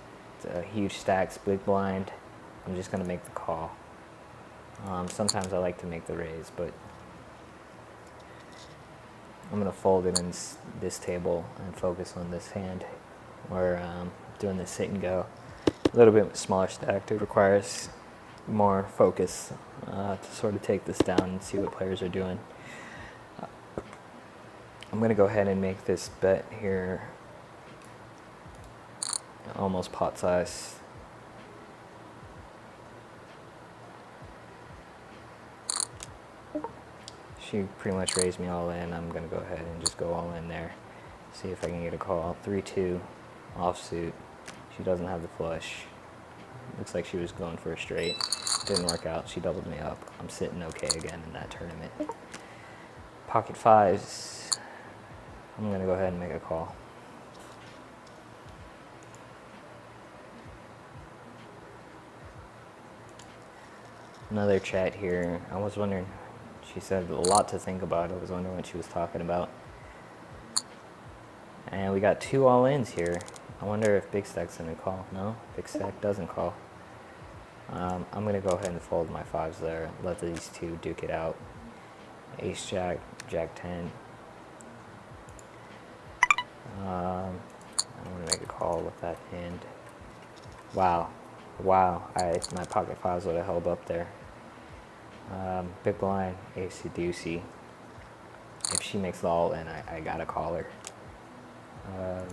huge stacks, big blind. I'm just going to make the call. Sometimes I like to make the raise, but I'm going to fold it in this table and focus on this hand. We're doing the sit and go. A little bit smaller stack. It requires more focus to sort of take this down and see what players are doing. I'm going to go ahead and make this bet here. Almost pot size. She pretty much raised me all in. I'm going to go ahead and just go all in there. See if I can get a call. 3-2 offsuit. She doesn't have the flush. Looks like she was going for a straight. Didn't work out. She doubled me up. I'm sitting okay again in that tournament. Pocket fives. I'm going to go ahead and make a call. Another chat here. I was wondering, she said a lot to think about. I was wondering what she was talking about. And we got 2 all-ins here. I wonder if Big Stack's going to call. No, Big Stack doesn't call. I'm going to go ahead and fold my 5s there. Let these 2 duke it out. Ace Jack, Jack 10. I'm going to make a call with that hand. Wow. Wow. My pocket 5s would have held up there. Big blind, ace deucey. If she makes the all in, I gotta call her. A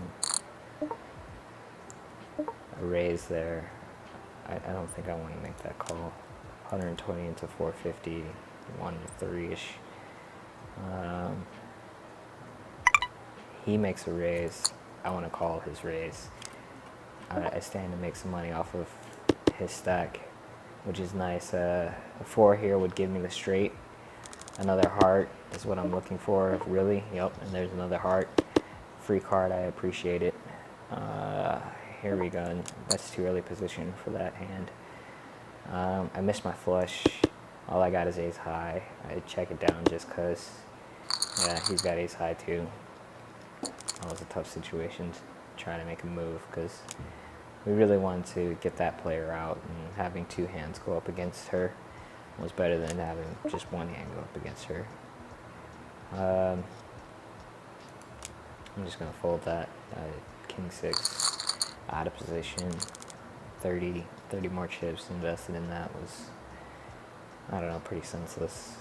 raise there. I don't think I want to make that call. 120 into 450, 1-3-ish. He makes a raise. I want to call his raise. I stand to make some money off of his stack, which is nice. A 4 here would give me the straight. Another heart is what I'm looking for, really. Yep, and there's another heart. Free card, I appreciate it. Here we go. That's too early position for that hand. I missed my flush. All I got is ace high. I check it down just because, yeah, he's got ace high too. That was a tough situation trying to make a move because we really wanted to get that player out, and having 2 hands go up against her was better than having just 1 hand go up against her. I'm just going to fold that. King 6 out of position. 30 more chips invested in that was, I don't know, pretty senseless.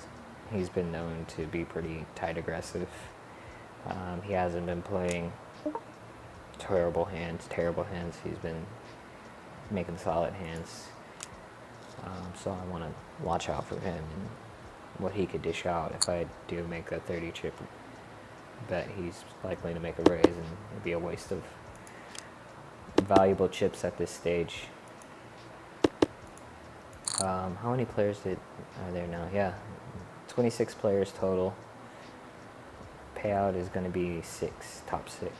He's been known to be pretty tight aggressive. He hasn't been playing terrible hands. He's been making solid hands. So I want to watch out for him and what he could dish out. If I do make a 30 chip bet, he's likely to make a raise, and it'd be a waste of valuable chips at this stage. How many players are there now? Yeah, 26 players total. Payout is going to be 6, top 6.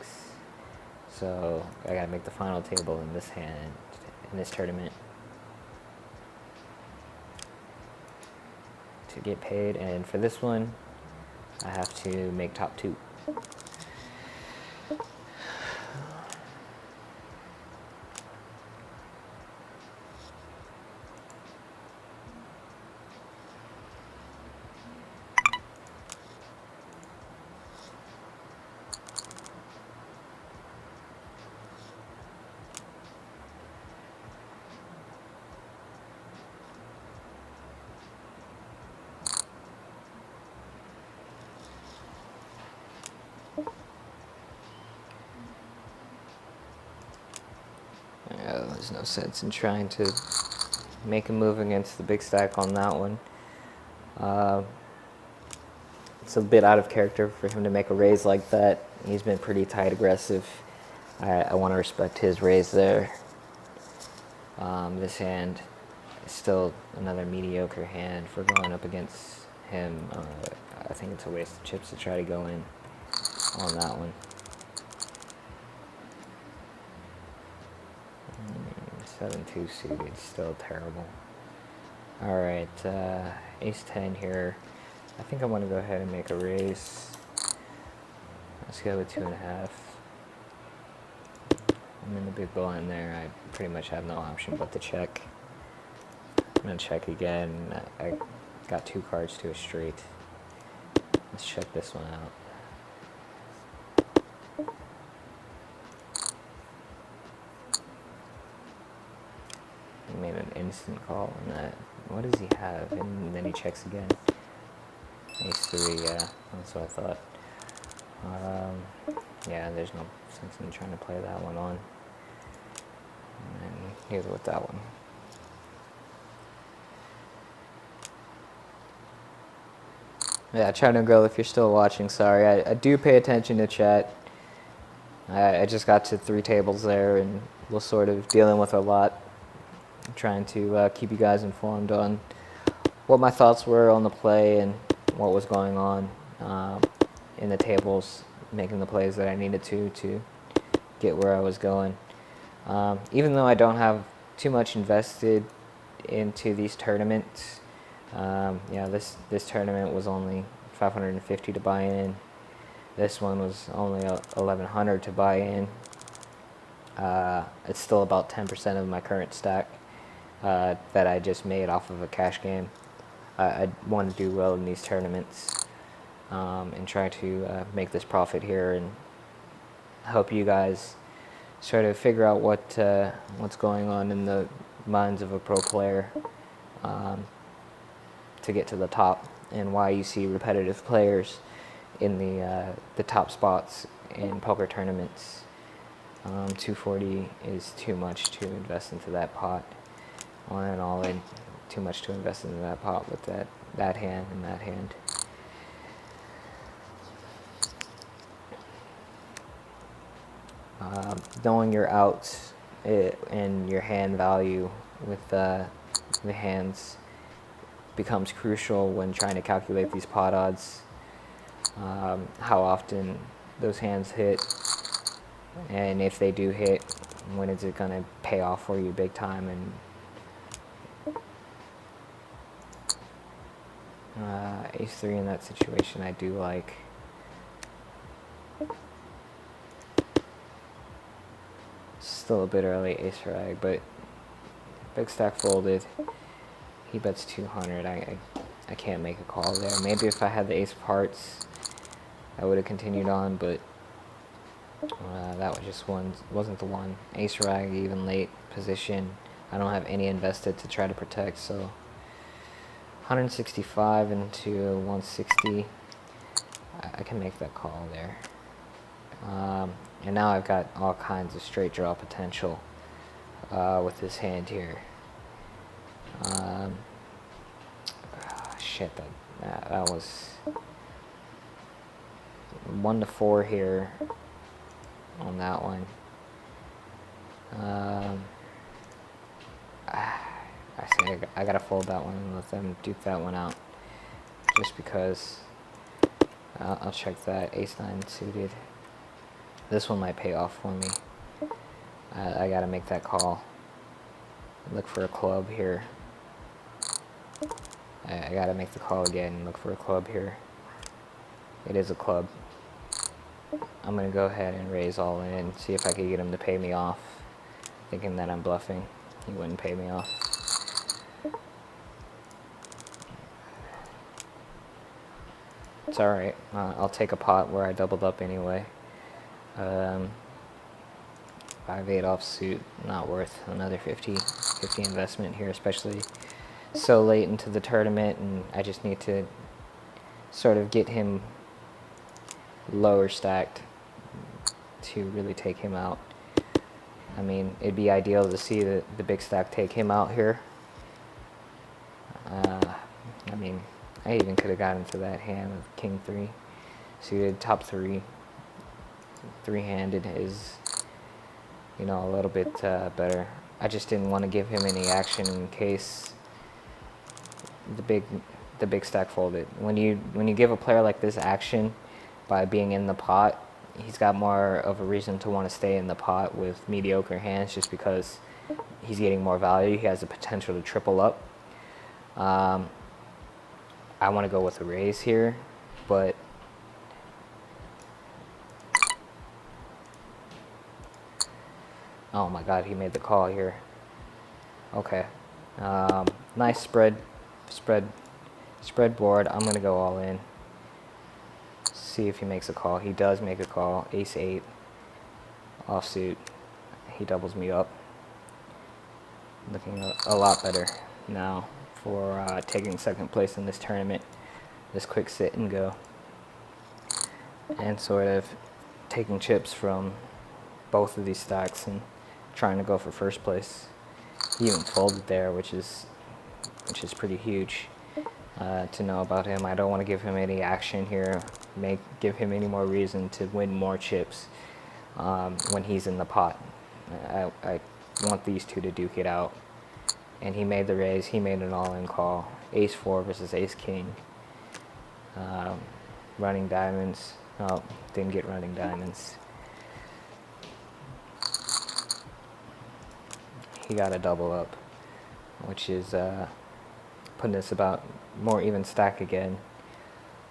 So I got to make the final table in this hand, in this tournament, to get paid. And for this one, I have to make top 2. there's no sense in trying to make a move against the big stack on that one. It's a bit out of character for him to make a raise like that. He's been pretty tight aggressive. I want to respect his raise there. This hand is still another mediocre hand for going up against him. I think it's a waste of chips to try to go in on that one. 7-2 suited, still terrible. Alright, ace 10 here. I think I want to go ahead and make a raise. Let's go with 2.5. I'm in the big blind there. I pretty much have no option but to check. I'm going to check again. I got 2 cards to a straight. Let's check this one out. He made an instant call on that. What does he have? And then he checks again. Ace 3, yeah, that's what I thought. Yeah, there's no sense in trying to play that one on. And here's with that one. Yeah, China Girl, if you're still watching, sorry. I do pay attention to chat. I just got to 3 tables there and was sort of dealing with a lot. I'm trying to keep you guys informed on what my thoughts were on the play and what was going on in the tables, making the plays that I needed to get where I was going. Even though I don't have too much invested into these tournaments, yeah, this tournament was only $550 to buy in. This one was only $1,100 to buy in. It's still about 10% of my current stack that I just made off of a cash game. I want to do well in these tournaments and try to make this profit here, and hope you guys sort of figure out what's going on in the minds of a pro player to get to the top, and why you see repetitive players in the top spots in poker tournaments. 240 is too much to invest into that pot. All in, too much to invest into that pot with that hand and that hand. Knowing your outs and your hand value with the hands becomes crucial when trying to calculate these pot odds. How often those hands hit, and if they do hit, when is it going to pay off for you big time? And ace 3 in that situation I do like. Still a bit early, ace rag, but big stack folded. He bets 200. I can't make a call there. Maybe if I had the ace of hearts, I would have continued on, but that was just wasn't the one. Ace rag, even late position. I don't have any invested to try to protect, so 165 into 160. I can make that call there. And now I've got all kinds of straight draw potential with this hand here. Shit, that was 1 to 4 here on that one. I say I gotta fold that one and let them duke that one out, just because. I'll check that. Ace 9 suited. This one might pay off for me. I gotta make that call. Look for a club here. I gotta make the call again and look for a club here. It is a club. I'm gonna go ahead and raise all in, see if I can get him to pay me off. Thinking that I'm bluffing. He wouldn't pay me off. It's alright. I'll take a pot where I doubled up anyway. 5-8 offsuit, not worth another 50 investment here, especially so late into the tournament, and I just need to sort of get him lower stacked to really take him out. I mean, it'd be ideal to see the big stack take him out here. I mean, I even could have gotten to that hand of king 3. Suited top 3. 3-handed is, you know, a little bit better. I just didn't want to give him any action in case the big stack folded. When you give a player like this action by being in the pot, he's got more of a reason to want to stay in the pot with mediocre hands, just because he's getting more value. He has the potential to triple up. I want to go with a raise here, but oh my god, he made the call here. Okay. Nice spread board. I'm gonna go all in. See if he makes a call. He does make a call. Ace 8 offsuit. He doubles me up. Looking a lot better now for taking second place in this tournament. This quick sit and go, and sort of taking chips from both of these stacks and trying to go for first place. He even folded there, which is pretty huge to know about him. I don't want to give him any action here, give him any more reason to win more chips when he's in the pot. I want these two to duke it out. And he made the raise. He made an all-in call. Ace 4 versus Ace King. Running diamonds. Oh, didn't get running diamonds. He got a double up, which is putting us about more even stack again,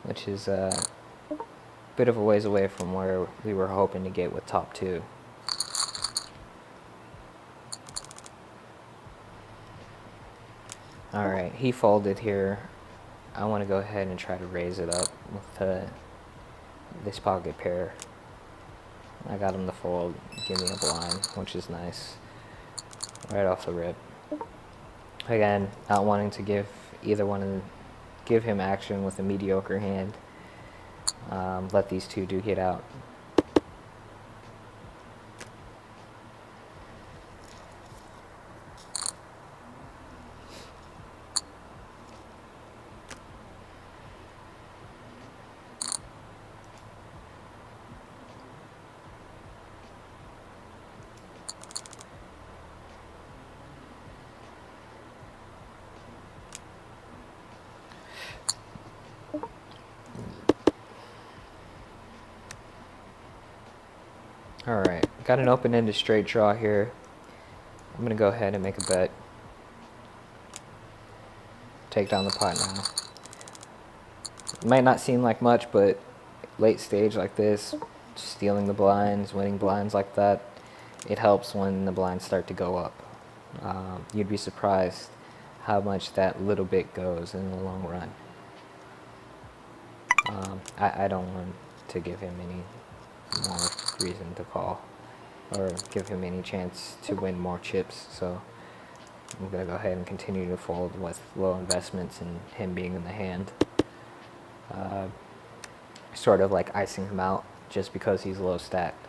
which is a bit of a ways away from where we were hoping to get with top 2. Alright, he folded here. I want to go ahead and try to raise it up with this pocket pair. I got him to fold, give me a blind, which is nice. Right off the rip. Again, not wanting to give give him action with a mediocre hand. Let these two duke it out. Alright, got an open-ended straight draw here. I'm going to go ahead and make a bet. Take down the pot now. It might not seem like much, but late stage like this, stealing the blinds, winning blinds like that, it helps when the blinds start to go up. You'd be surprised how much that little bit goes in the long run. I don't want to give him any more reason to call or give him any chance to win more chips, so I'm going to go ahead and continue to fold with low investments and him being in the hand. Sort of like icing him out just because he's low stacked.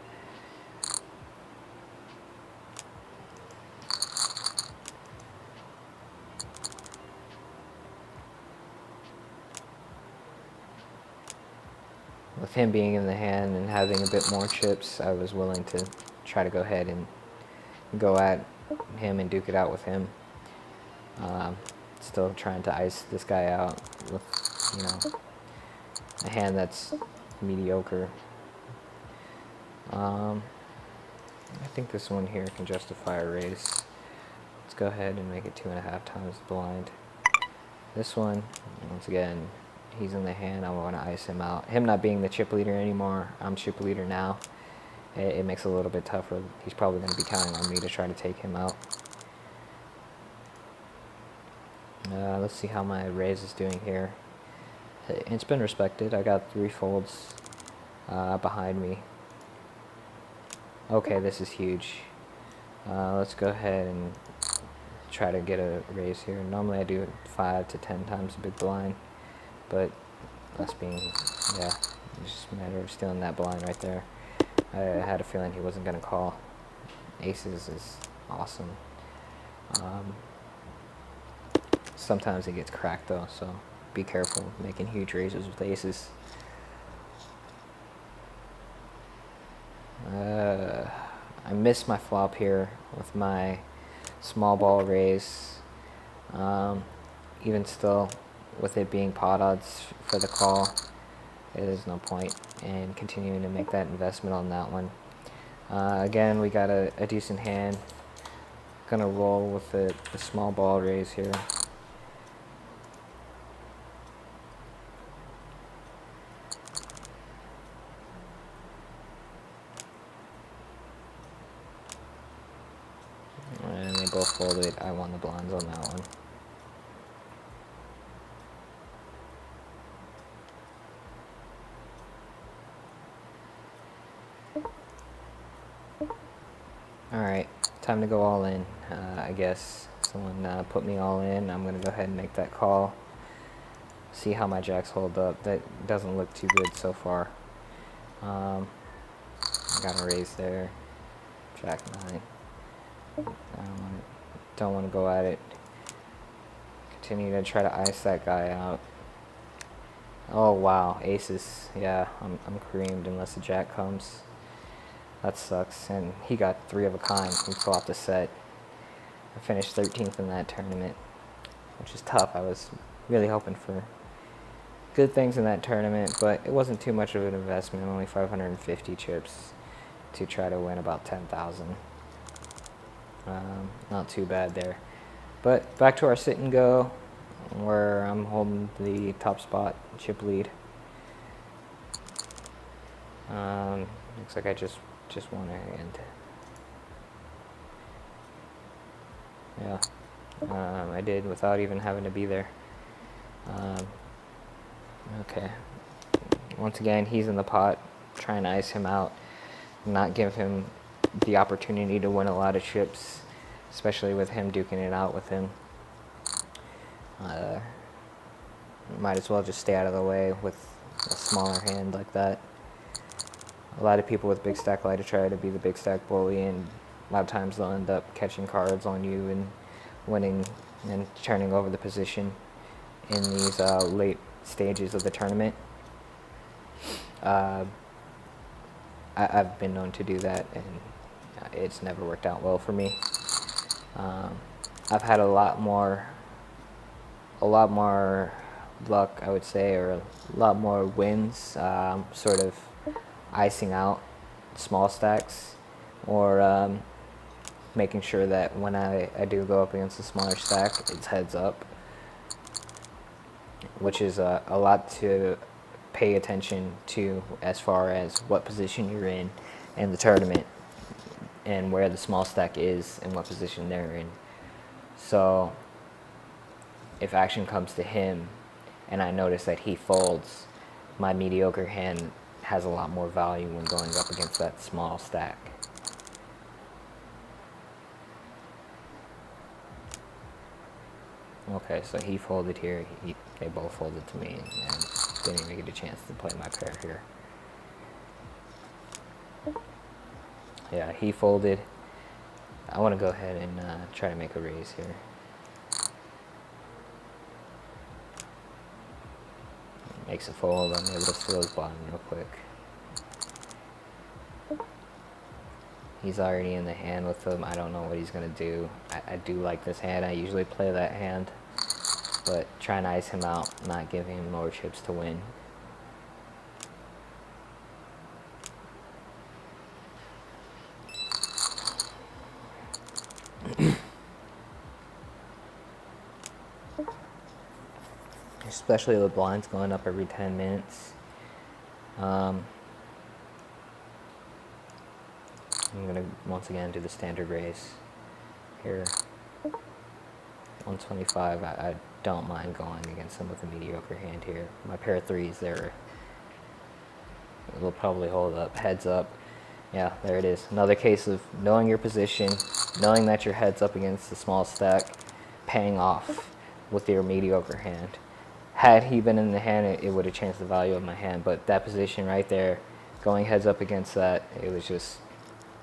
With him being in the hand and having a bit more chips, I was willing to try to go ahead and go at him and duke it out with him. Still trying to ice this guy out with, you know, a hand that's mediocre. I think this one here can justify a raise. Let's go ahead and make it 2.5 times the blind. This one, once again, he's in the hand. I want to ice him out. Him not being the chip leader anymore, I'm chip leader now. It makes it a little bit tougher. He's probably going to be counting on me to try to take him out. Let's see how my raise is doing here. It's been respected. I got 3 folds behind me. Okay, this is huge. Let's go ahead and try to get a raise here. Normally I do 5 to 10 times the big blind, but us being, yeah, it's just a matter of stealing that blind right there. I had a feeling he wasn't going to call. Aces is awesome. Sometimes it gets cracked though, so be careful making huge raises with aces. I missed my flop here with my small ball raise. Even still, with it being pot odds for the call, there's no point in continuing to make that investment on that one. Again, we got a decent hand. Gonna roll with the small ball raise here. And they both folded. I won the blinds on that one. Alright, time to go all in. I guess someone put me all in. I'm going to go ahead and make that call. See how my jacks hold up. That doesn't look too good so far. I got a raise there. Jack 9. Don't want to go at it. Continue to try to ice that guy out. Oh wow, aces. Yeah, I'm creamed unless the jack comes. That sucks. And he got 3 of a kind. He flopped a set. I finished 13th in that tournament, which is tough. I was really hoping for good things in that tournament, but it wasn't too much of an investment. Only 550 chips to try to win about 10,000. Not too bad there. But back to our sit and go, where I'm holding the top spot chip lead. Looks like I just won a hand. Yeah, I did without even having to be there. Okay. Once again, he's in the pot, trying to ice him out, not give him the opportunity to win a lot of chips, especially with him duking it out with him. Might as well just stay out of the way with a smaller hand like that. A lot of people with big stack like to try to be the big stack bully, and a lot of times they'll end up catching cards on you and winning and turning over the position in these late stages of the tournament. I've been known to do that, and it's never worked out well for me. I've had a lot more luck, I would say, or a lot more wins, sort of icing out small stacks, or making sure that when I do go up against a smaller stack, it's heads up, which is a lot to pay attention to as far as what position you're in the tournament and where the small stack is and what position they're in. So if action comes to him and I notice that he folds, my mediocre hand has a lot more value when going up against that small stack. Okay, so he folded here. They both folded to me, and didn't even get a chance to play my pair here. Yeah, he folded. I want to go ahead and try to make a raise here. Makes a fold. I'm able to steal his bottom real quick. He's already in the hand with him. I don't know what he's going to do. I do like this hand. I usually play that hand. But trying to ice him out, not giving him more chips to win. Especially with blinds going up every 10 minutes. I'm going to once again do the standard raise here. 125, I don't mind going against him with a mediocre hand here. My pair of threes there will probably hold up. Heads up. Yeah, there it is. Another case of knowing your position, knowing that your head's up against the small stack, paying off with your mediocre hand. Had he been in the hand, it would have changed the value of my hand, but that position right there, going heads up against that, it was just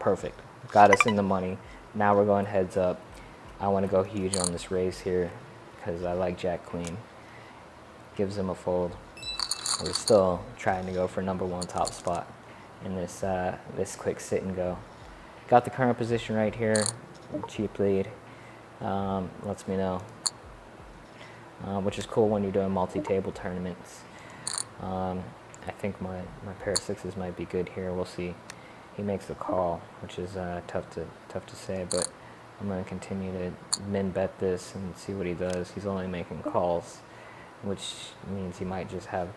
Perfect. Got us in the money. Now we're going heads up. I want to go huge on this raise here because I like Jack Queen. Gives him a fold. We're still trying to go for number one top spot in this this quick sit and go. Got the current position right here. Cheap lead. Lets me know. Which is cool when you're doing multi-table tournaments. I think my pair of sixes might be good here. We'll see. He makes the call, which is tough to say, but I'm going to continue to min bet this and see what he does. He's only making calls, which means he might just have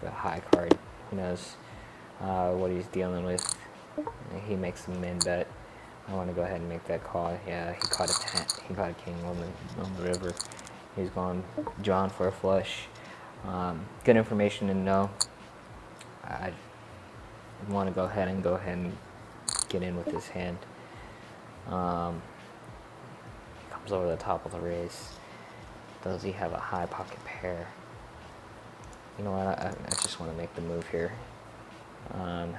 the high card. Who knows what he's dealing with. He makes a min bet. I want to go ahead and make that call. Yeah, he caught a 10. He caught a king on the river. He's going drawn for a flush. Good information to know. I want to go ahead and get in with this hand. Comes over the top of the raise. Does he have a high pocket pair? You know what? I just want to make the move here.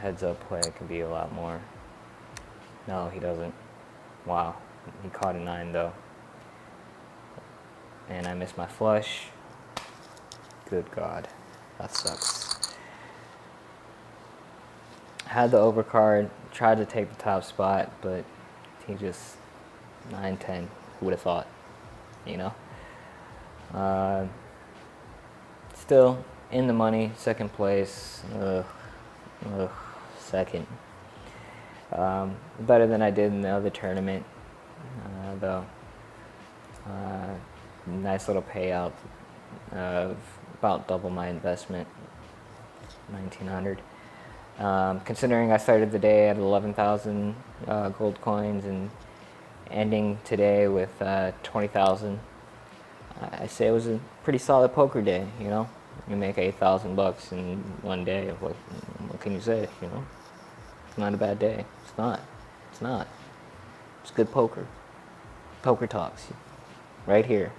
Heads up play could be a lot more. No, he doesn't. Wow, he caught a 9 though. And I missed my flush. Good God, that sucks. Had the overcard, tried to take the top spot, but he just 9-10. Who would have thought? You know. Still in the money, second place. Second. Better than I did in the other tournament, though. Nice little payout of about double my investment, 1,900. Considering I started the day at 11,000 gold coins and ending today with 20,000, I say it was a pretty solid poker day. You know, you make $8,000 in one day. What can you say? You know, it's not a bad day. It's not. It's not. It's good poker. Poker talks, right here,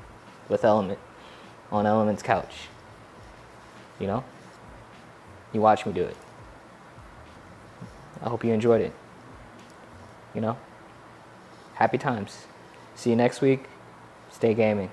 with Element, on Element's couch. You know, you watch me do it. I hope you enjoyed it. You know, happy times. See you next week. Stay gaming.